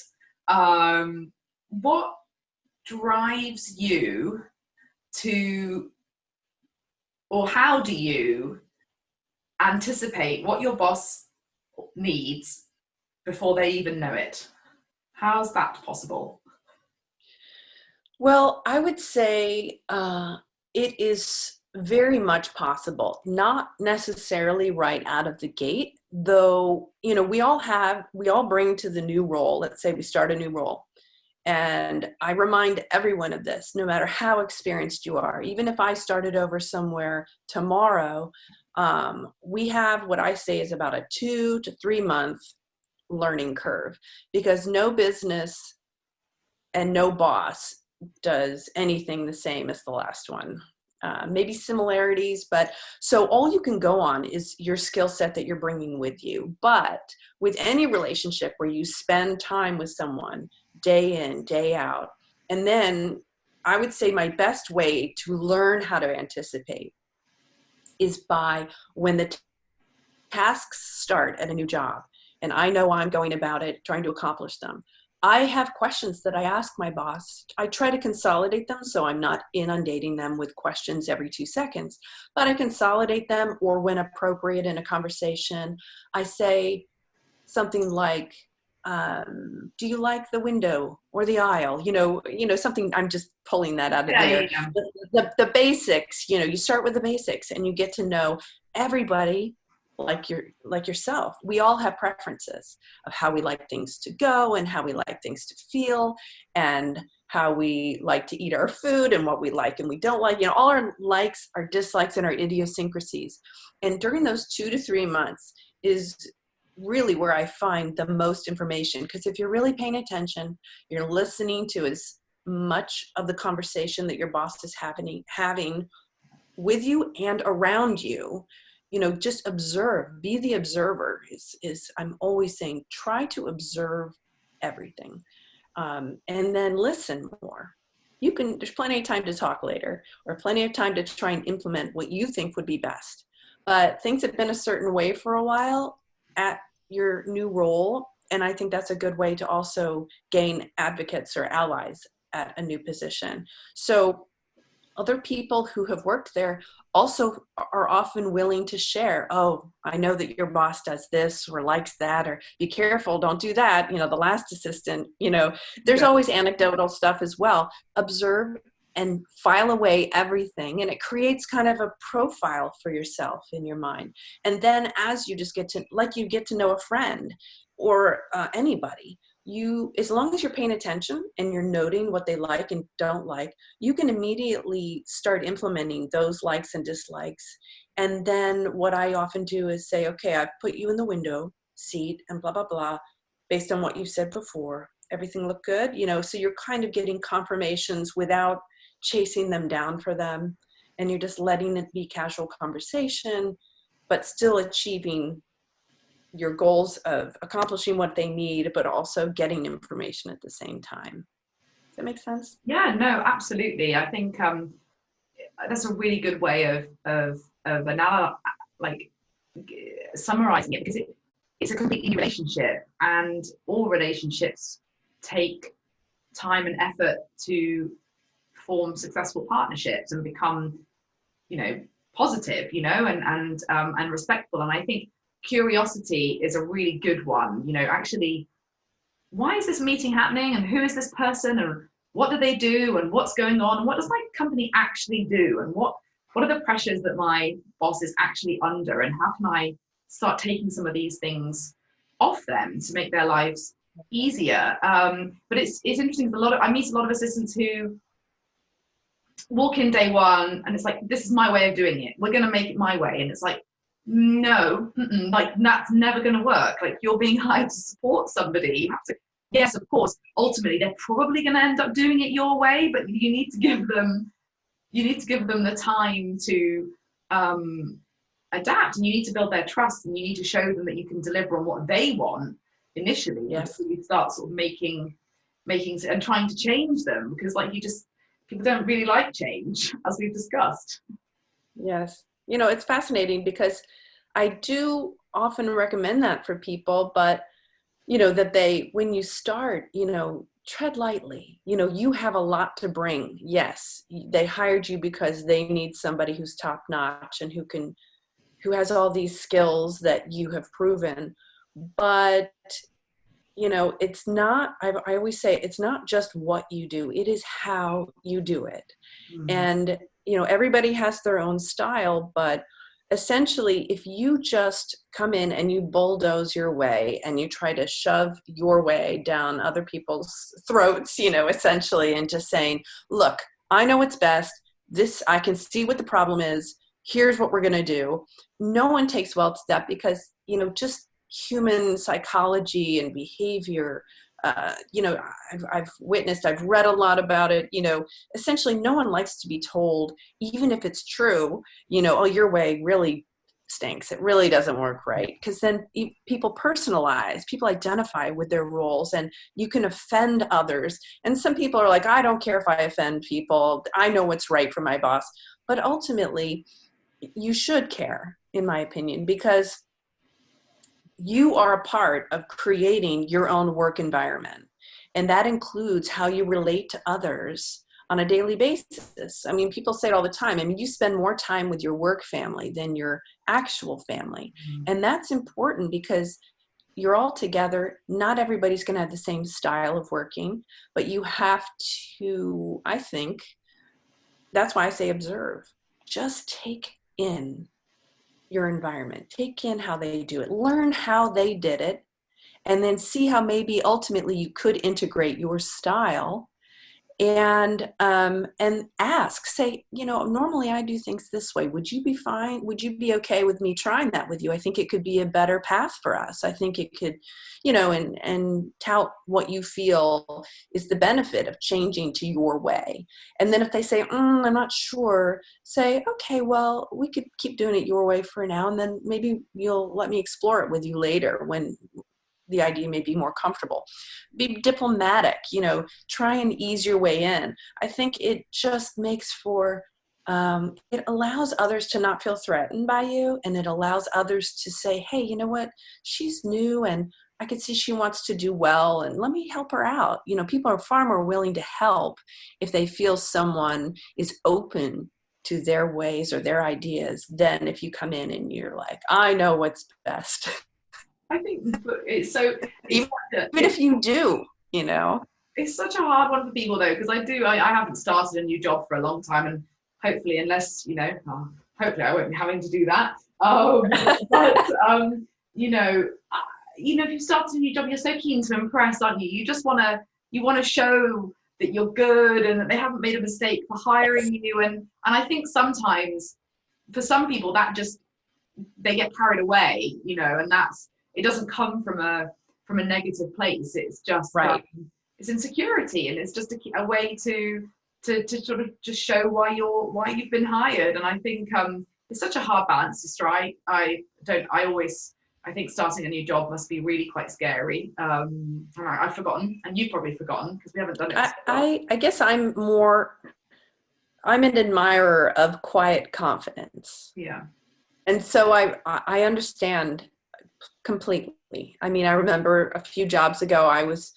Speaker 1: What drives you to, or how do you anticipate what your boss needs before they even know it? How's that possible?
Speaker 2: Well, I would say it is very much possible, not necessarily right out of the gate, though, you know, we all bring to the new role. Let's say we start a new role. And I remind everyone of this, no matter how experienced you are. Even if I started over somewhere tomorrow, we have what I say is about a 2 to 3 month learning curve, because no business and no boss does anything the same as the last one. Maybe similarities, but so all you can go on is your skill set that you're bringing with you. But with any relationship where you spend time with someone day in, day out, and then I would say my best way to learn how to anticipate is by when the tasks start at a new job and I know I'm going about it, trying to accomplish them. I have questions that I ask my boss. I try to consolidate them so I'm not inundating them with questions every 2 seconds, but I consolidate them, or when appropriate in a conversation, I say something like, do you like the window or the aisle? You know, something, I'm just pulling that out of there. Yeah. The basics, you know, you start with the basics and you get to know everybody like yourself. We all have preferences of how we like things to go and how we like things to feel and how we like to eat our food and what we like and we don't like, you know, all our likes, our dislikes, and our idiosyncrasies. And during those 2 to 3 months is really where I find the most information, because if you're really paying attention, you're listening to as much of the conversation that your boss is having with you and around you. You know, just observe, be the observer is I'm always saying, try to observe everything. And then listen more. There's plenty of time to talk later, or plenty of time to try and implement what you think would be best. But things have been a certain way for a while at your new role. And I think that's a good way to also gain advocates or allies at a new position. So other people who have worked there also are often willing to share. Oh, I know that your boss does this or likes that, or be careful, don't do that. You know, the last assistant, you know, there's always anecdotal stuff as well. Observe and file away everything. And it creates kind of a profile for yourself in your mind. And then as you just get to know a friend or anybody, as long as you're paying attention and you're noting what they like and don't like, you can immediately start implementing those likes and dislikes. And then what I often do is say, okay, I've put you in the window seat and blah, blah, blah, based on what you said before. everything look good? You know, so you're kind of getting confirmations without chasing them down for them. And you're just letting it be casual conversation, but still achieving your goals of accomplishing what they need, but also getting information at the same time. Does that make sense?
Speaker 1: Yeah, no, absolutely. I think that's a really good way of like summarizing it, because it's a completely new relationship, and all relationships take time and effort to form successful partnerships and become, you know, positive, you know, and respectful. And I think curiosity is a really good one. You know, actually, why is this meeting happening, and who is this person, and what do they do, and what's going on, and what does my company actually do, and what are the pressures that my boss is actually under, and how can I start taking some of these things off them to make their lives easier. But it's interesting. I meet a lot of assistants who walk in day one and it's like, this is my way of doing it, we're going to make it my way, and it's like, no, like that's never going to work. Like, you're being hired to support somebody. You have to, yes, of course, ultimately they're probably going to end up doing it your way, but you need to give them the time to adapt, and you need to build their trust, and you need to show them that you can deliver on what they want initially.
Speaker 2: Yes.
Speaker 1: So you start sort of making and trying to change them, because like people don't really like change, as we've discussed.
Speaker 2: Yes. You know, it's fascinating because I do often recommend that for people, but, you know, that when you start, you know, tread lightly. You know, you have a lot to bring. Yes, they hired you because they need somebody who's top notch and who has all these skills that you have proven. But, you know, it's not, I always say, it's not just what you do, it is how you do it. And, you know, everybody has their own style, but essentially, if you just come in and you bulldoze your way and you try to shove your way down other people's throats, you know, essentially, and just saying, look, I know what's best. I can see what the problem is. Here's what we're going to do. No one takes well to that, because, you know, just human psychology and behavior, you know, I've read a lot about it. You know, essentially no one likes to be told, even if it's true, you know, oh, your way really stinks. It really doesn't work right. Because then people identify with their roles, and you can offend others. And some people are like, I don't care if I offend people. I know what's right for my boss. But ultimately, you should care, in my opinion, because you are a part of creating your own work environment. And that includes how you relate to others on a daily basis. I mean, people say it all the time. I mean, you spend more time with your work family than your actual family. And that's important because you're all together. Not everybody's going to have the same style of working, but you have to, I think, that's why I say observe. Just take in your environment, take in how they do it, learn how they did it, and then see how maybe ultimately you could integrate your style, and ask, say, you know, normally I do things this way. Would you be fine? Would you be okay with me trying that with you? I think it could be a better path for us. I think it could, you know, and tout what you feel is the benefit of changing to your way. And then if they say, I'm not sure, say, okay, well, we could keep doing it your way for now, and then maybe you'll let me explore it with you later when the idea may be more comfortable. Be diplomatic, you know, try and ease your way in. I think it just makes for, it allows others to not feel threatened by you, and it allows others to say, hey, you know what, she's new and I can see she wants to do well, and let me help her out. You know, people are far more willing to help if they feel someone is open to their ways or their ideas than if you come in and you're like, I know what's best.
Speaker 1: I think it's so,
Speaker 2: even if you do, you know,
Speaker 1: it's such a hard one for people though, because I haven't started a new job for a long time, and hopefully, unless, you know, hopefully I won't be having to do that. But you know, if you start a new job, you're so keen to impress, aren't you? You just want to show that you're good and that they haven't made a mistake for hiring you, and I think sometimes for some people that just, they get carried away, you know, and it doesn't come from a negative place. It's just
Speaker 2: right.
Speaker 1: it's insecurity, and it's just a way to sort of just show why you've been hired. And I think it's such a hard balance to strike. I think starting a new job must be really quite scary. I've forgotten, and you've probably forgotten because we haven't done it.
Speaker 2: I guess I'm an admirer of quiet confidence.
Speaker 1: Yeah.
Speaker 2: And so I understand completely. I mean, I remember a few jobs ago, I was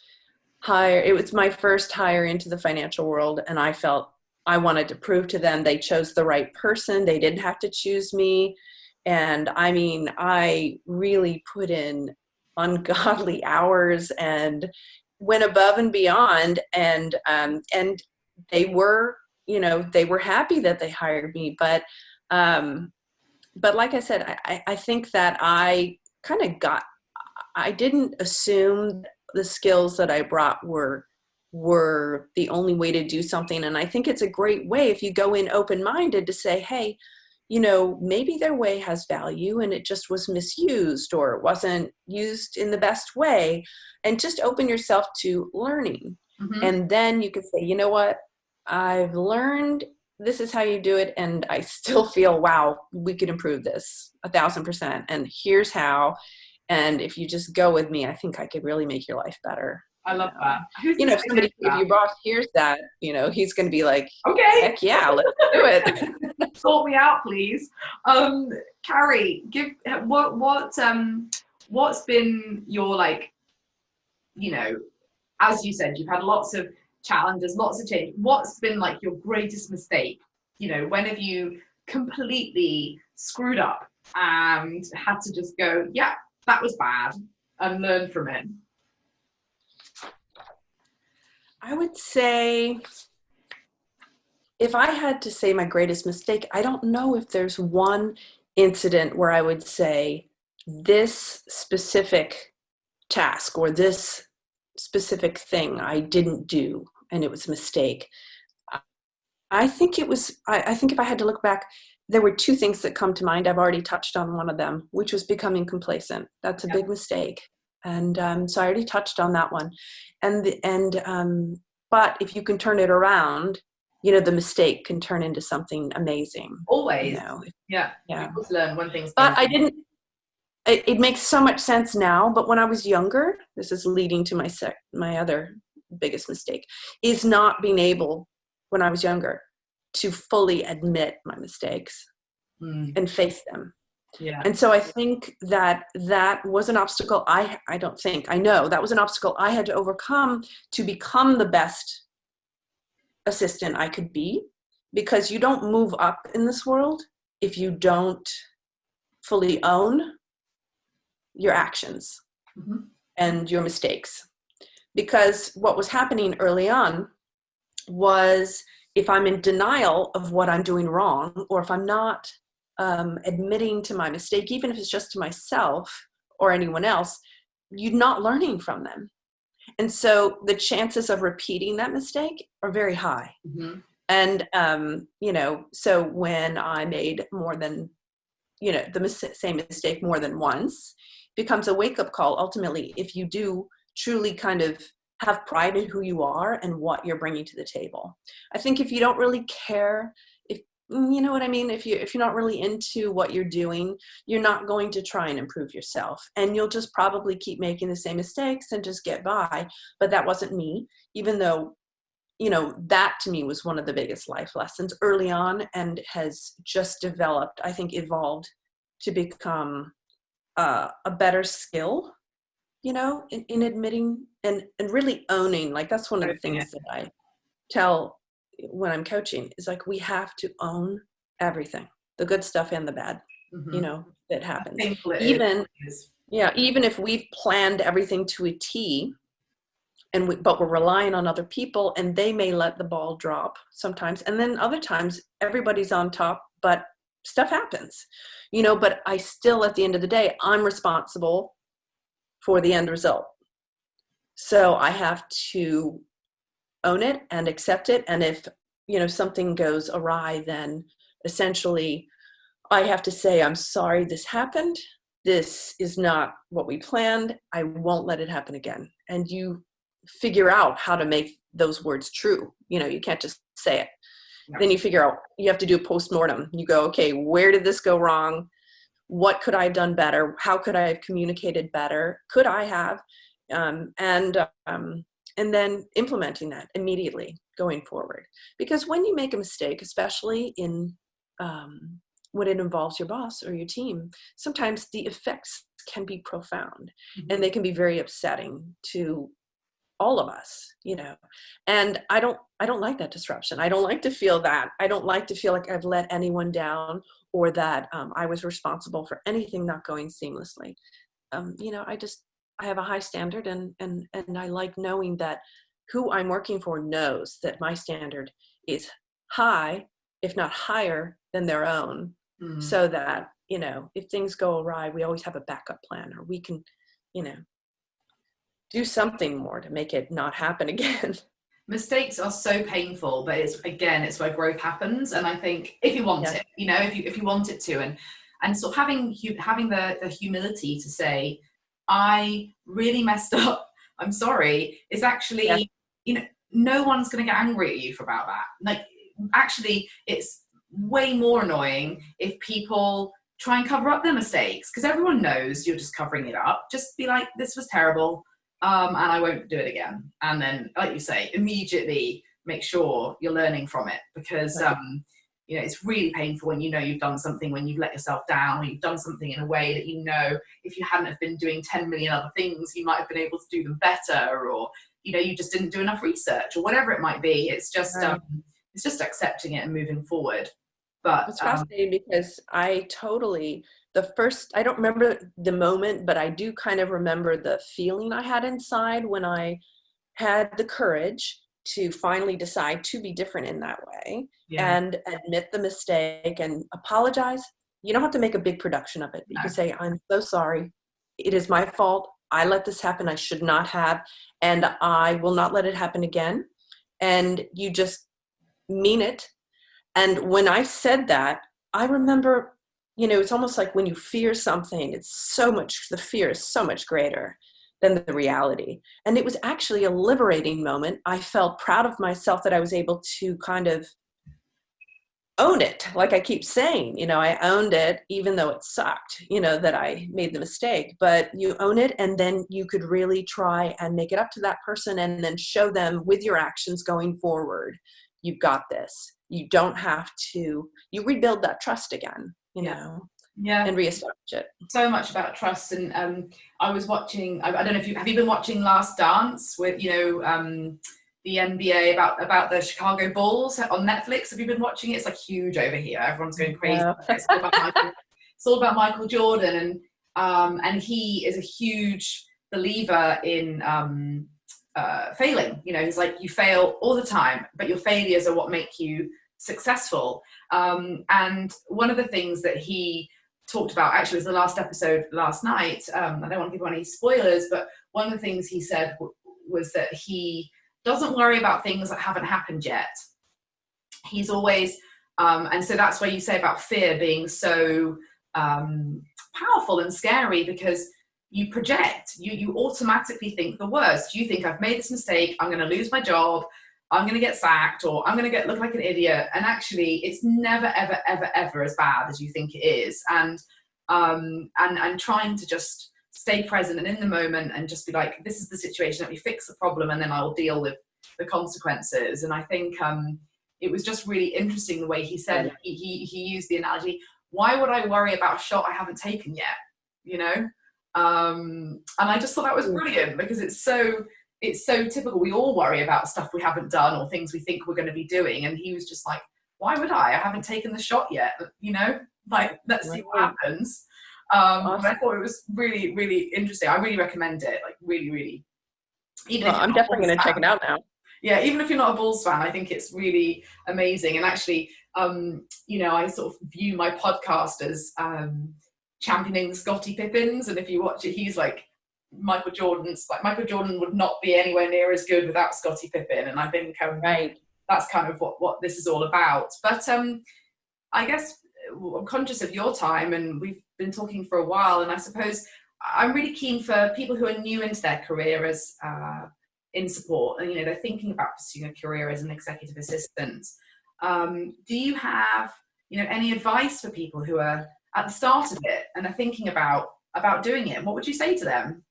Speaker 2: hired. It was my first hire into the financial world, and I felt I wanted to prove to them they chose the right person. They didn't have to choose me. And I mean, I really put in ungodly hours and went above and beyond. And they were, they were happy that they hired me. But like I said, I think that I didn't assume the skills that I brought were the only way to do something. And I think it's a great way if you go in open-minded to say, hey, maybe their way has value and it just was misused or it wasn't used in the best way, and just open yourself to learning.
Speaker 1: Mm-hmm.
Speaker 2: And then you can say, you know what, I've learned this is how you do it. And I still feel, wow, we could improve this 1,000%. And here's how. And if you just go with me, I think I could really make your life better.
Speaker 1: I love that.
Speaker 2: If your boss hears that, he's going to be like,
Speaker 1: okay,
Speaker 2: heck yeah, let's do it.
Speaker 1: Sort me out, please. Carrie, what's been your, as you said, you've had lots of challenges, lots of change. What's been like your greatest mistake? When have you completely screwed up and had to just go, yeah, that was bad, and learn from it?
Speaker 2: I would say, if I had to say my greatest mistake, I don't know if there's one incident where I would say this specific task or this specific thing I didn't do and it was a mistake. I think if I had to look back, there were two things that come to mind. I've already touched on one of them, which was becoming complacent. That's a big mistake. And so I already touched on that one. But if you can turn it around, the mistake can turn into something amazing.
Speaker 1: Always. Yeah. You always learn one thing.
Speaker 2: But I didn't, it makes so much sense now. But when I was younger, this is leading to my other biggest mistake, is not being able, when I was younger, to fully admit my mistakes and face them.
Speaker 1: Yeah.
Speaker 2: And so I think that was an obstacle I know that was an obstacle I had to overcome to become the best assistant I could be, because you don't move up in this world if you don't fully own your actions and your mistakes. Because what was happening early on was, if I'm in denial of what I'm doing wrong, or if I'm not admitting to my mistake, even if it's just to myself or anyone else, you're not learning from them. And so the chances of repeating that mistake are very high. Mm-hmm. And, so when I made more than, the same mistake more than once, it becomes a wake-up call, ultimately, if you do truly kind of have pride in who you are and what you're bringing to the table. I think if you don't really care, if you know what I mean, if you're not really into what you're doing, you're not going to try and improve yourself, and you'll just probably keep making the same mistakes and just get by. But that wasn't me, even though, that to me was one of the biggest life lessons early on, and has just developed, I think, evolved to become a better skill, in admitting and really owning. Like, that's one of the things that I tell when I'm coaching, is like, we have to own everything, the good stuff and the bad, that happens. Even if we've planned everything to a T, but we're relying on other people, and they may let the ball drop sometimes. And then other times everybody's on top, but stuff happens, but I still, at the end of the day, I'm responsible for the end result. So I have to own it and accept it. And if, something goes awry, then essentially I have to say, I'm sorry this happened. This is not what we planned. I won't let it happen again. And you figure out how to make those words true. You can't just say it.
Speaker 1: Yeah.
Speaker 2: Then you figure out, you have to do a postmortem. You go, okay, where did this go wrong? What could I have done better? How could I have communicated better? Could I have? And then implementing that immediately going forward. Because when you make a mistake, especially in when it involves your boss or your team, sometimes the effects can be profound, and they can be very upsetting to all of us, and I don't like that disruption. I don't like to feel that. I don't like to feel like I've let anyone down, or that I was responsible for anything not going seamlessly. I have a high standard, and I like knowing that who I'm working for knows that my standard is high, if not higher than their own, so that, if things go awry, we always have a backup plan, or we can, do something more to make it not happen again.
Speaker 1: Mistakes are so painful, but it's where growth happens. And I think if you want it, if you want it to, and sort of having the humility to say, I really messed up, I'm sorry, is actually, no one's going to get angry at you for about that. Like, actually, it's way more annoying if people try and cover up their mistakes, because everyone knows you're just covering it up. Just be like, this was terrible, and I won't do it again. And then, like you say, immediately make sure you're learning from it, because it's really painful when you've done something, when you've let yourself down, or you've done something in a way that if you hadn't have been doing 10 million other things, you might have been able to do them better, or you just didn't do enough research, or whatever it might be. It's just it's just accepting it and moving forward. But
Speaker 2: it's fascinating, because I don't remember the moment, but I do kind of remember the feeling I had inside when I had the courage to finally decide to be different in that way, and admit the mistake and apologize. You don't have to make a big production of it. You can say, I'm so sorry. It is my fault. I let this happen. I should not have, and I will not let it happen again. And you just mean it. And when I said that, I remember, it's almost like when you fear something, the fear is so much greater than the reality. And it was actually a liberating moment. I felt proud of myself that I was able to kind of own it. Like I keep saying, I owned it, even though it sucked, that I made the mistake. But you own it, and then you could really try and make it up to that person, and then show them with your actions going forward, you've got this. You don't have to, you rebuild that trust again, and reestablish it.
Speaker 1: So much about trust. And I was watching, I don't know if have you been watching Last Dance with, the NBA about the Chicago Bulls on Netflix? Have you been watching it? It's like huge over here. Everyone's going crazy. No. It's all about Michael Jordan, and he is a huge believer in failing. He's like, you fail all the time, but your failures are what make you successful. And one of the things that he talked about, actually, was the last episode last night. I don't want to give any spoilers, but one of the things he said was that he doesn't worry about things that haven't happened yet. He's always, and so that's where you say about fear being so powerful and scary, because you project, you automatically think the worst. You think, I've made this mistake, I'm going to lose my job, I'm going to get sacked, or I'm going to look like an idiot. And actually, it's never, ever, ever, ever as bad as you think it is. And trying to just stay present and in the moment, and just be like, this is the situation, let me fix the problem, and then I'll deal with the consequences. And I think it was just really interesting the way he said, he used the analogy, why would I worry about a shot I haven't taken yet? And I just thought that was brilliant, because it's so typical. We all worry about stuff we haven't done, or things we think we're going to be doing. And he was just like, why would I haven't taken the shot yet, like, let's see what happens. Awesome. And I thought it was really, really interesting. I really recommend it, like really, really.
Speaker 2: I'm definitely going to check it out now.
Speaker 1: Yeah, even if you're not a Bulls fan, I think it's really amazing. And actually, I sort of view my podcast as championing the Scottie Pippins. And if you watch it, he's like Michael Jordan would not be anywhere near as good without Scottie Pippen. And I think that's kind of what this is all about. But I guess I'm conscious of your time, and we've been talking for a while, and I suppose I'm really keen for people who are new into their career as in support, and they're thinking about pursuing a career as an executive assistant. Do you have any advice for people who are at the start of it and are thinking about doing it? What would you say to them?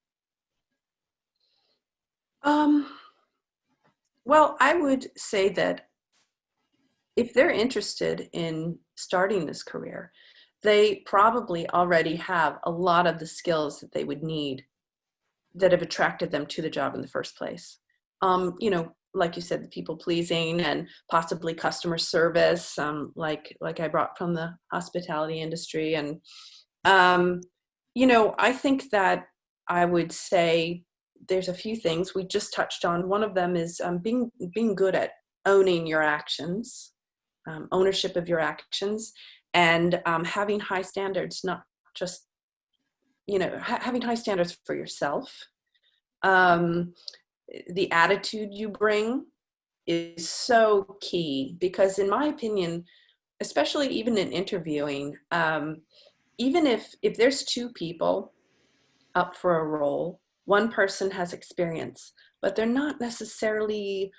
Speaker 2: Well, I would say that if they're interested in starting this career, they probably already have a lot of the skills that they would need that have attracted them to the job in the first place. Like you said, the people pleasing and possibly customer service, like I brought from the hospitality industry. And, I think that I would say there's a few things we just touched on. One of them is being good at owning your actions, ownership of your actions, and having high standards, not just, having high standards for yourself. The attitude you bring is so key, because in my opinion, especially even in interviewing, even if there's two people up for a role, one person has experience, but they're not necessarily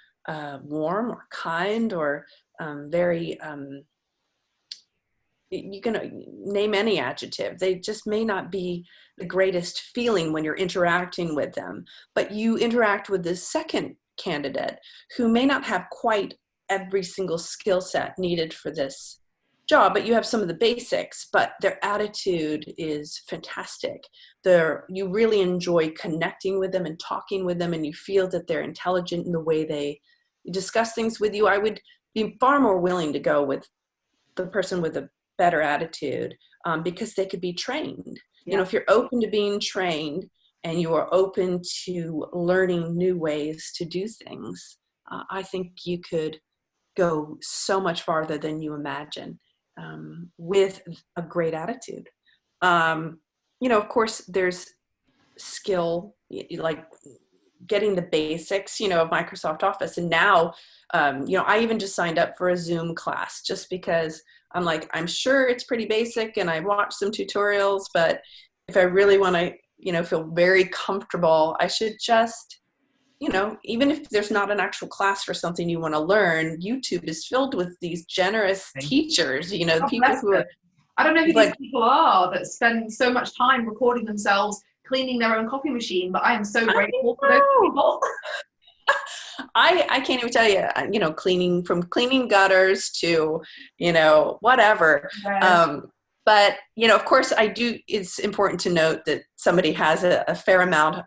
Speaker 2: warm or kind or very, you can name any adjective. They just may not be the greatest feeling when you're interacting with them, but you interact with the second candidate who may not have quite every single skill set needed for this job, but you have some of the basics, but their attitude is fantastic. You really enjoy connecting with them and talking with them, and you feel that they're intelligent in the way they discuss things with you. I would be far more willing to go with the person with a better attitude, because they could be trained.
Speaker 1: Yeah.
Speaker 2: If you're open to being trained and you are open to learning new ways to do things, I think you could go so much farther than you imagine, with a great attitude. Of course, there's skill, like getting the basics, of Microsoft Office. And now, I even just signed up for a Zoom class just because I'm like, I'm sure it's pretty basic and I watched some tutorials, but if I really want to, feel very comfortable, I should just, even if there's not an actual class for something you want to learn, YouTube is filled with these generous teachers, people who are,
Speaker 1: I don't know who these people are that spend so much time recording themselves cleaning their own coffee machine, but I am so grateful for those people.
Speaker 2: I can't even tell you, cleaning gutters to, whatever.
Speaker 1: Yes.
Speaker 2: But, of course it's important to note that somebody has a fair amount,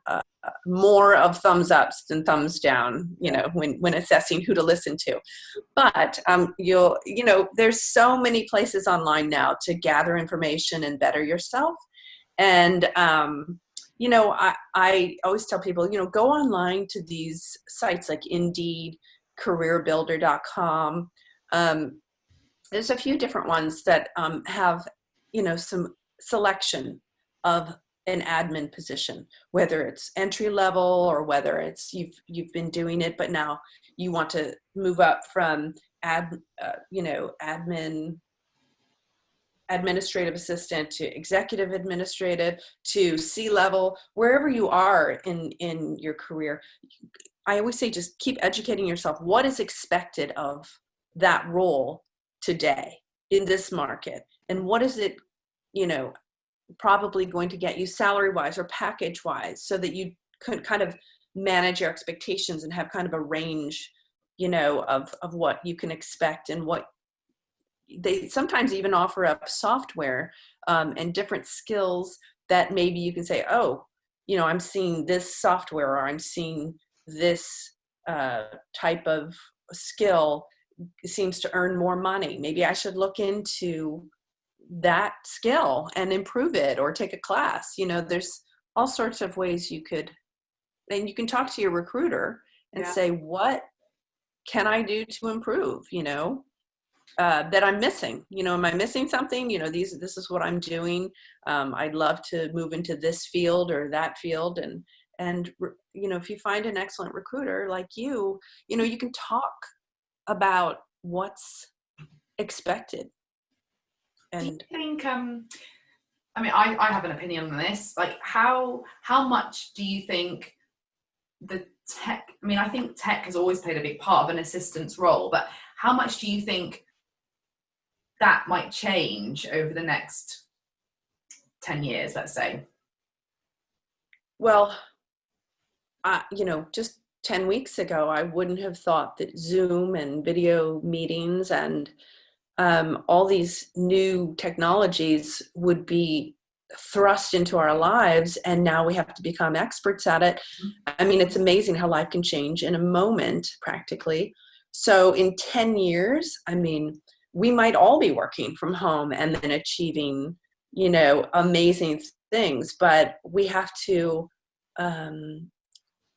Speaker 2: more of thumbs ups than thumbs down, when assessing who to listen to. But, there's so many places online now to gather information and better yourself. And, I always tell people, go online to these sites like Indeed, careerbuilder.com. There's a few different ones that have, some selection of an admin position, whether it's entry level or whether it's you've been doing it, but now you want to move up from administrative assistant to executive administrative to C-level, wherever you are in your career. I always say, just keep educating yourself. What is expected of that role today in this market? And what is it, probably going to get you salary-wise or package-wise, so that you could kind of manage your expectations and have kind of a range, of what you can expect. And what they sometimes even offer up software and different skills that maybe you can say, oh, I'm seeing this software, or I'm seeing this type of skill seems to earn more money. Maybe I should look into that skill and improve it, or take a class. There's all sorts of ways you could, and you can talk to your recruiter and say, what can I do to improve, that I'm missing, am I missing something? This is what I'm doing. I'd love to move into this field or that field. And if you find an excellent recruiter like you can talk about what's expected. And
Speaker 1: do you think, I have an opinion on this, like how much do you think the tech, I mean, I think tech has always played a big part of an assistant's role, but how much do you think that might change over the next 10 years, let's say?
Speaker 2: Well, just 10 weeks ago, I wouldn't have thought that Zoom and video meetings and all these new technologies would be thrust into our lives, and now we have to become experts at it. I mean, it's amazing how life can change in a moment, practically. So in 10 years, I mean, we might all be working from home and then achieving, amazing things, but we have to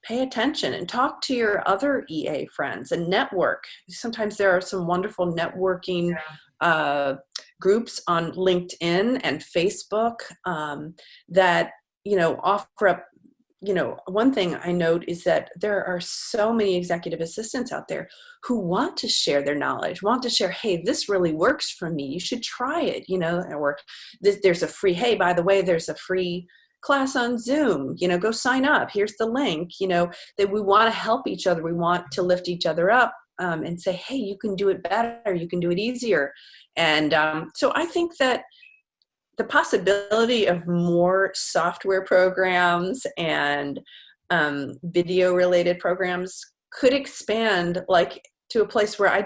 Speaker 2: pay attention and talk to your other EA friends and network. Sometimes there are some wonderful networking groups on LinkedIn and Facebook that, offer up, one thing I note is that there are so many executive assistants out there who want to share their knowledge, want to share, hey, this really works for me. You should try it, or there's a free, hey, by the way, there's a free class on Zoom, go sign up. Here's the link, that we want to help each other. We want to lift each other up and say, hey, you can do it better. You can do it easier. And so I think that the possibility of more software programs and video related programs could expand to a place where I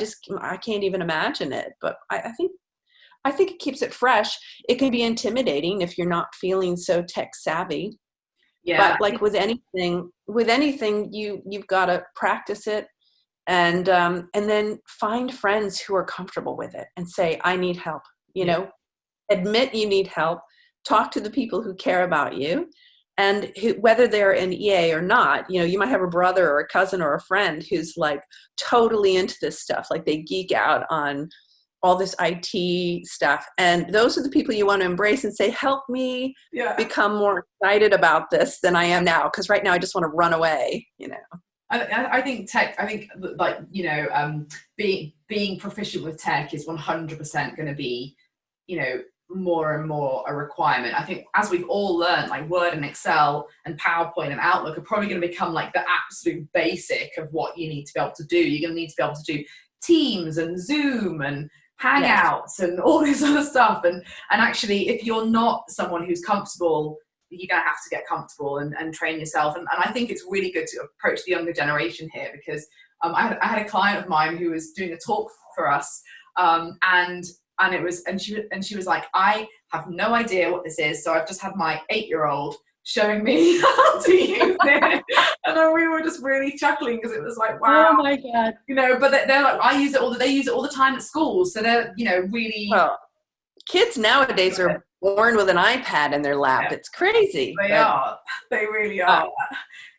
Speaker 2: can't even imagine it. But I think it keeps it fresh. It can be intimidating if you're not feeling so tech savvy.
Speaker 1: Yeah.
Speaker 2: But with anything, you've got to practice it and then find friends who are comfortable with it and say, I need help, admit you need help, talk to the people who care about you, and whether they're an EA or not, you might have a brother or a cousin or a friend who's totally into this stuff. They geek out on all this IT stuff. And those are the people you want to embrace and say, help me become more excited about this than I am now. Because right now I just want to run away,
Speaker 1: I think tech, being proficient with tech is 100% going to be, more and more a requirement. I think as we've all learned, Word and Excel and PowerPoint and Outlook are probably going to become the absolute basic of what you need to be able to do. You're going to need to be able to do Teams and Zoom and Hangouts and all this other stuff. And actually, if you're not someone who's comfortable, you're going to have to get comfortable and train yourself. And I think it's really good to approach the younger generation here, because I had a client of mine who was doing a talk for us, and she was like, I have no idea what this is, so I've just had my 8-year-old showing me how to use it. And we were just really chuckling because it was wow.
Speaker 2: Oh my God.
Speaker 1: But they're like, they use it all the time at school. So they're, really.
Speaker 2: Well, kids nowadays are born with an iPad in their lap. Yeah. It's crazy.
Speaker 1: They are. They really are.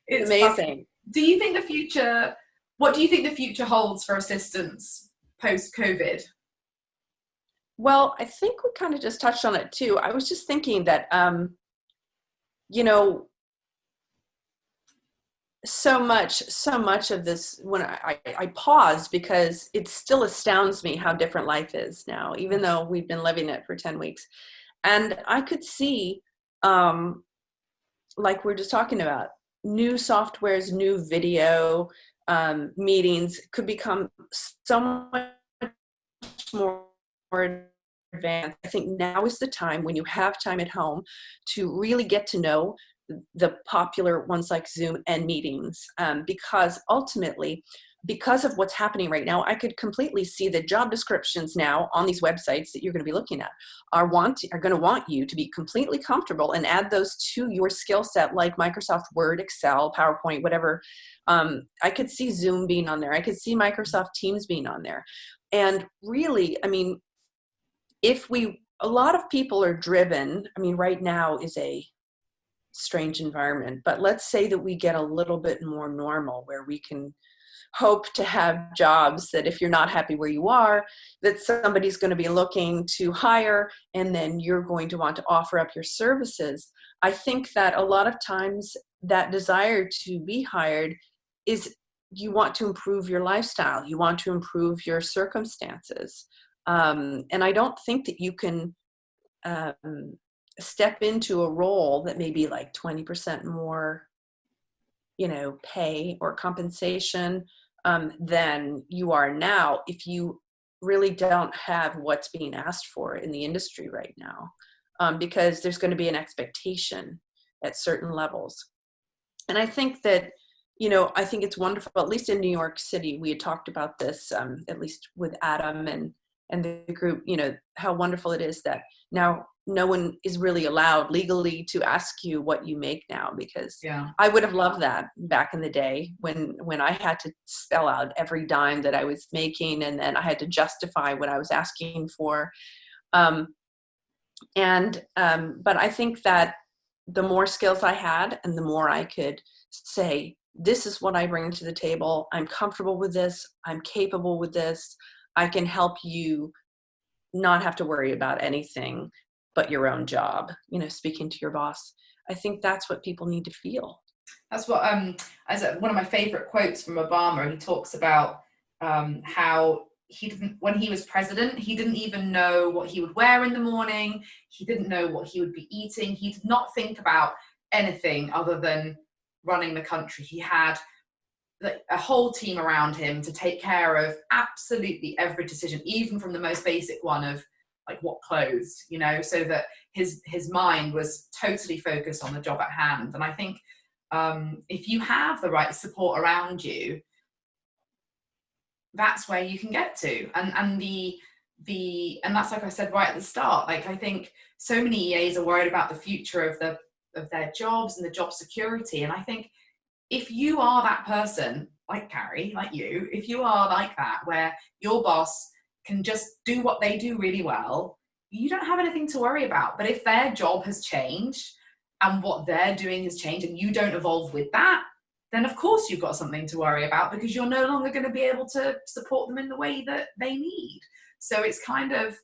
Speaker 2: It's amazing.
Speaker 1: Do you think what do you think the future holds for assistants post-COVID?
Speaker 2: Well, I think we kind of just touched on it too. I was just thinking that, so much of this, when I pause, because it still astounds me how different life is now, even though we've been living it for 10 weeks. And I could see, like we're just talking about, new softwares, new video meetings could become so much more advanced. I think now is the time, when you have time at home, to really get to know the popular ones like Zoom and meetings, because ultimately, because of what's happening right now, I could completely see the job descriptions now on these websites that you're going to be looking at are going to want you to be completely comfortable and add those to your skill set, like Microsoft Word, Excel, PowerPoint, whatever. I could see Zoom being on there. I could see Microsoft Teams being on there. And really, I mean, a lot of people are driven. I mean, right now is a strange environment, but let's say that we get a little bit more normal, where we can hope to have jobs that, if you're not happy where you are, that somebody's going to be looking to hire, and then you're going to want to offer up your services. I think that a lot of times that desire to be hired is, you want to improve your lifestyle, you want to improve your circumstances. And I don't think that you can step into a role that may be 20% more pay or compensation than you are now if you really don't have what's being asked for in the industry right now, because there's going to be an expectation at certain levels. And I think that, I think it's wonderful, at least in New York City, we had talked about this, at least with Adam and the group, how wonderful it is that now no one is really allowed legally to ask you what you make now, because I would have loved that back in the day when I had to spell out every dime that I was making, and then I had to justify what I was asking for. But I think that the more skills I had and the more I could say, this is what I bring to the table. I'm comfortable with this. I'm capable with this. I can help you not have to worry about anything but your own job, speaking to your boss. I think that's what people need to feel.
Speaker 1: That's what, one of my favorite quotes from Obama, he talks about how when he was president, he didn't even know what he would wear in the morning. He didn't know what he would be eating. He did not think about anything other than running the country. He had a whole team around him to take care of absolutely every decision, even from the most basic one of like what clothes, so that his mind was totally focused on the job at hand. And I think if you have the right support around you, that's where you can get to. And that's, like I said right at the start, like I think so many EAs are worried about the future of their jobs and the job security. And I think if you are that person, like Carrie, like you, if you are like that, where your boss can just do what they do really well, you don't have anything to worry about. But if their job has changed and what they're doing has changed and you don't evolve with that, then of course you've got something to worry about, because you're no longer going to be able to support them in the way that they need. So it's kind of,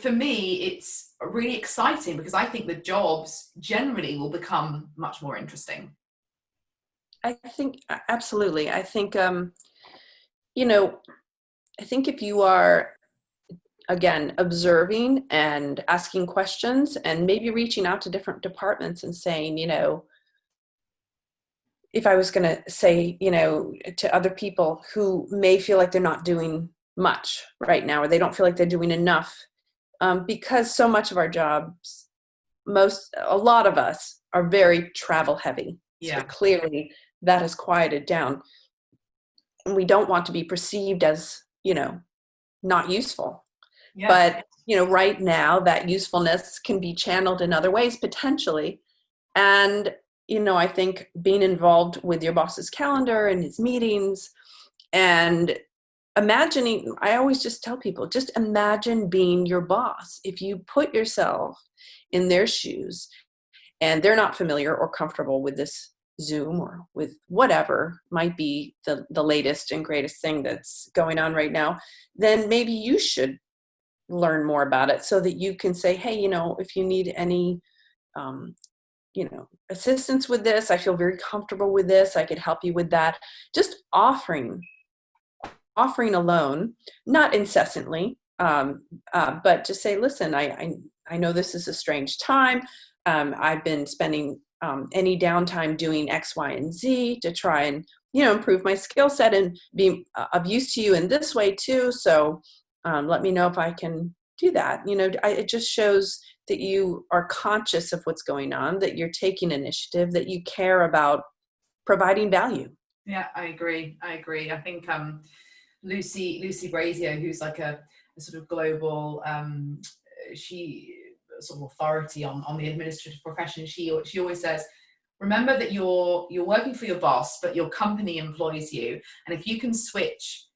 Speaker 1: for me, it's really exciting, because I think the jobs generally will become much more interesting.
Speaker 2: I think, absolutely. I think, I think if you are, again, observing and asking questions and maybe reaching out to different departments and saying, if I was going to say, to other people who may feel like they're not doing much right now, or they don't feel like they're doing enough, because so much of our jobs, a lot of us are very travel heavy.
Speaker 1: Yeah.
Speaker 2: So clearly that has quieted down. And we don't want to be perceived as, not useful. Yeah. But, right now that usefulness can be channeled in other ways potentially. And, I think being involved with your boss's calendar and his meetings, and imagining, I always just tell people, just imagine being your boss. If you put yourself in their shoes and they're not familiar or comfortable with this Zoom or with whatever might be the latest and greatest thing that's going on right now, then maybe you should learn more about it so that you can say, hey, if you need any, assistance with this, I feel very comfortable with this, I could help you with that. Just offering alone, not incessantly, but to say, listen, I know this is a strange time. I've been spending any downtime doing X, Y, and Z to try and, improve my skill set and be of use to you in this way too. So let me know if I can do that. It just shows that you are conscious of what's going on, that you're taking initiative, that you care about providing value.
Speaker 1: Yeah, I agree. I think Lucy Brazier, who's like a sort of global, she sort of authority on the administrative profession, she always says, remember that you're working for your boss, but your company employs you. And if you can switch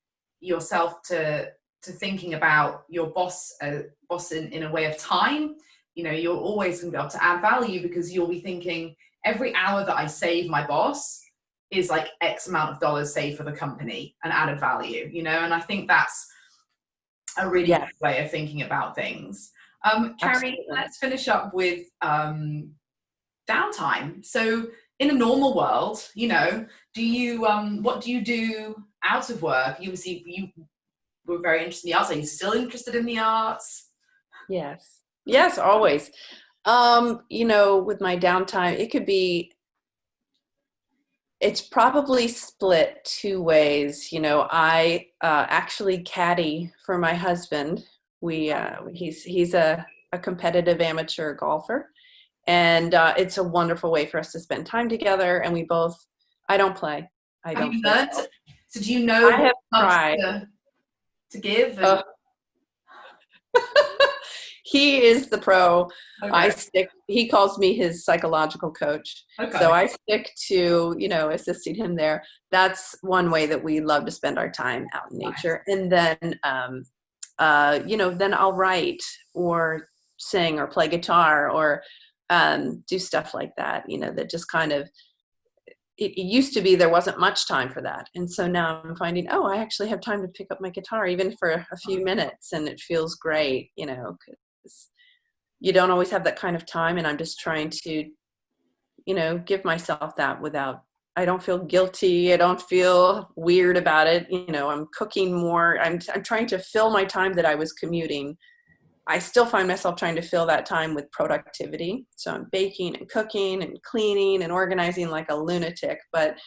Speaker 1: yourself to thinking about your boss in a way of time, you're always going to be able to add value, because you'll be thinking, every hour that I save my boss is like X amount of dollars saved for the company and added value, and I think that's a really good way of thinking about things. Carrie, absolutely. Let's finish up with downtime. So in a normal world, do you what do you do out of work? You were very interested in the arts. Are you still interested in the arts?
Speaker 2: Yes, always. With my downtime, it's probably split two ways. I actually caddy for my husband. He's a competitive amateur golfer, and it's a wonderful way for us to spend time together. And I don't play. I
Speaker 1: Have
Speaker 2: don't
Speaker 1: you
Speaker 2: play
Speaker 1: learned?
Speaker 2: golf.
Speaker 1: So do you know
Speaker 2: I have
Speaker 1: what clubs
Speaker 2: tried.
Speaker 1: to give?
Speaker 2: Uh, he is the pro.
Speaker 1: Okay.
Speaker 2: He calls me his psychological coach.
Speaker 1: Okay.
Speaker 2: So I stick to, assisting him there. That's one way that we love to spend our time out in nature. Nice. And then, then I'll write or sing or play guitar or do stuff like that, that just kind of, it used to be there wasn't much time for that. And so now I'm finding, I actually have time to pick up my guitar even for a few minutes, and it feels great, because you don't always have that kind of time. And I'm just trying to, give myself that I don't feel guilty. I don't feel weird about it. I'm cooking more. I'm trying to fill my time that I was commuting. I still find myself trying to fill that time with productivity. So I'm baking and cooking and cleaning and organizing like a lunatic, but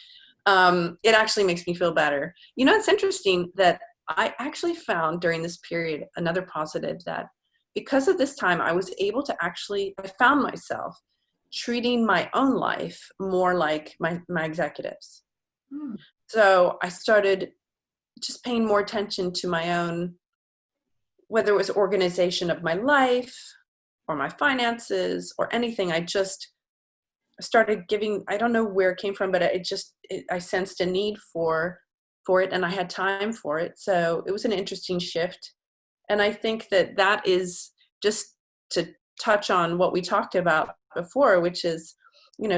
Speaker 2: it actually makes me feel better. It's interesting that I actually found during this period another positive, that because of this time, I was able to I found myself treating my own life more like my executives. So I started just paying more attention to my own, whether it was organization of my life or my finances or anything. I just started giving, I don't know where it came from, but I sensed a need for it, and I had time for it. So it was an interesting shift. And I think that is, just to touch on what we talked about before, which is,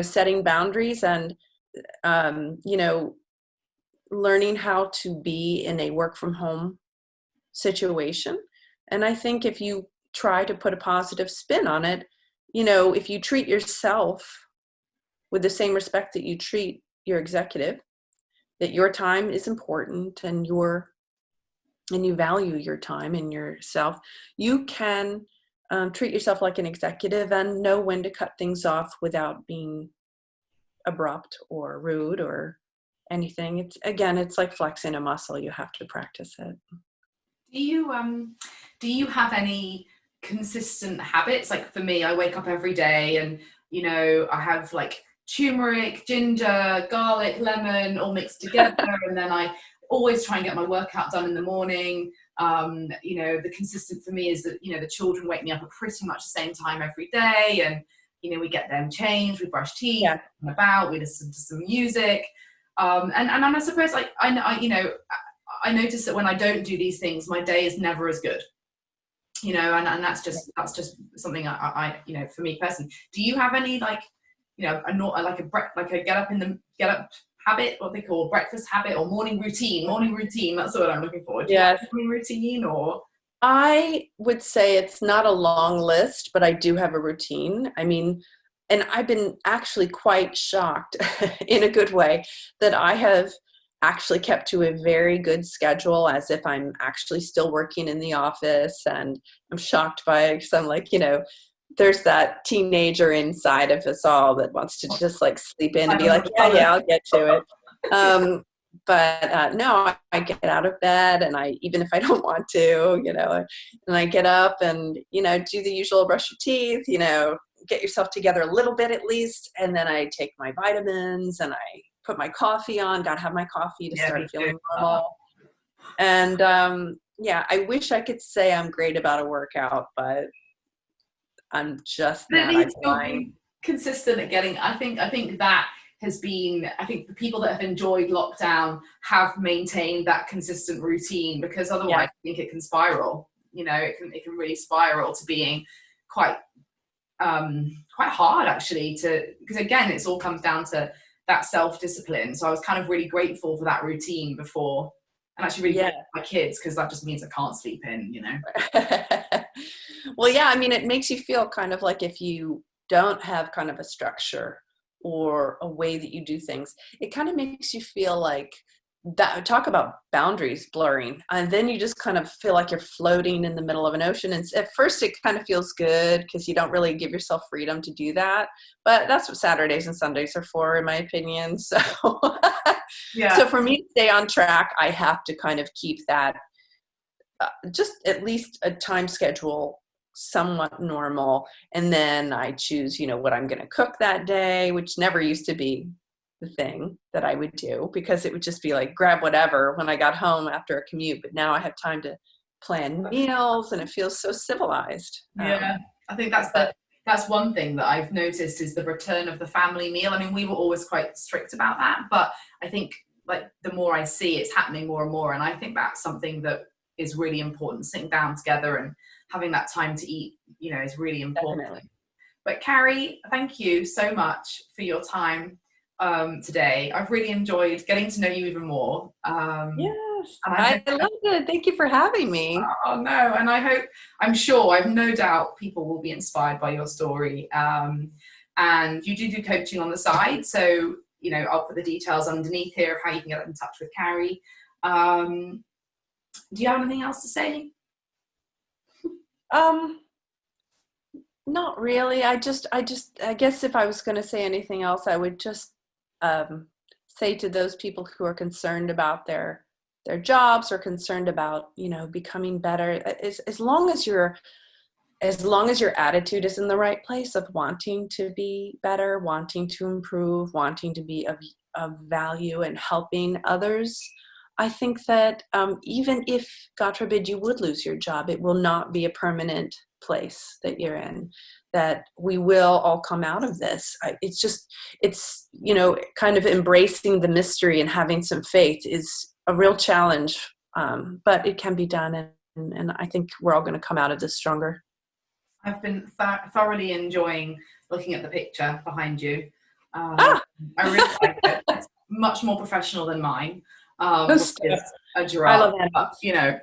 Speaker 2: setting boundaries and, learning how to be in a work from home situation. And I think if you try to put a positive spin on it, if you treat yourself with the same respect that you treat your executive, that your time is important and you value your time and yourself, you can treat yourself like an executive and know when to cut things off without being abrupt or rude or anything. It's like flexing a muscle. You have to practice it.
Speaker 1: Do you have any consistent habits? Like for me, I wake up every day and, I have like turmeric, ginger, garlic, lemon all mixed together. And then I always try and get my workout done in the morning. The consistent for me is that, the children wake me up at pretty much the same time every day. And, we get them changed, we brush teeth,
Speaker 2: Yeah.
Speaker 1: we listen to some music. And I suppose I notice that when I don't do these things, my day is never as good, and that's just something I for me personally. Do you have any like a get up habit, what they call breakfast habit or morning routine? That's what I'm looking for. Do you have a morning routine? Or
Speaker 2: I would say it's not a long list, but I do have a routine. I mean, and I've been actually quite shocked in a good way that I have actually kept to a very good schedule, as if I'm actually still working in the office. And I'm shocked by it, because I'm like, there's that teenager inside of us all that wants to just like sleep in and be like, yeah, I'll get to it. But no, I get out of bed, and even if I don't want to, and I get up and, do the usual brush your teeth, get yourself together a little bit at least. And then I take my vitamins and I put my coffee on, gotta have my coffee to start feeling normal. And I wish I could say I'm great about a workout, but I'm just not.
Speaker 1: I'm consistent at getting, I think that has been, I think the people that have enjoyed lockdown have maintained that consistent routine, because otherwise I think it can spiral. It can really spiral to being quite hard actually, because again, it's all comes down to that self-discipline. So I was kind of really grateful for that routine before, and actually really grateful for my kids, because that just means I can't sleep in,
Speaker 2: Well, yeah, I mean, it makes you feel kind of like if you don't have kind of a structure or a way that you do things, it kind of makes you feel like that, talk about boundaries blurring, and then you just kind of feel like you're floating in the middle of an ocean. And at first it kind of feels good because you don't really give yourself freedom to do that, but that's what Saturdays and Sundays are for, in my opinion. So
Speaker 1: Yeah.
Speaker 2: so for me to stay on track, I have to kind of keep that just at least a time schedule somewhat normal, and then I choose, what I'm going to cook that day, which never used to be the thing that I would do, because it would just be like grab whatever when I got home after a commute. But now I have time to plan meals, and it feels so civilized.
Speaker 1: Yeah, I think that's one thing that I've noticed is the return of the family meal. I mean, we were always quite strict about that, but I think like the more I see it's happening more and more, and I think that's something that is really important. Sitting down together and having that time to eat, is really important.
Speaker 2: Definitely.
Speaker 1: But Carrie, thank you so much for your time today. I've really enjoyed getting to know you even more.
Speaker 2: Yes,
Speaker 1: And
Speaker 2: I loved it. Thank you for having me.
Speaker 1: oh no, and I'm sure, I've no doubt people will be inspired by your story. And you do coaching on the side, so I'll put the details underneath here of how you can get in touch with Carrie. Do you have anything else to say?
Speaker 2: Not really. I guess if I was going to say anything else, I would just say to those people who are concerned about their jobs, or concerned about, becoming better, as long as your attitude is in the right place of wanting to be better, wanting to improve, wanting to be of value and helping others, I think that even if, God forbid, you would lose your job, it will not be a permanent place that you're in, that we will all come out of this. It's kind of embracing the mystery and having some faith is a real challenge, but it can be done. And I think we're all going to come out of this stronger.
Speaker 1: I've been thoroughly enjoying looking at the picture behind you. I really like it. It's much more professional than mine. Which is a giraffe.
Speaker 2: I love that.
Speaker 1: But,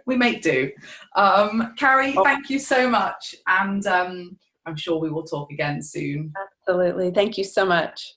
Speaker 1: we make do. Carrie, thank you so much. And I'm sure we will talk again soon.
Speaker 2: Absolutely. Thank you so much.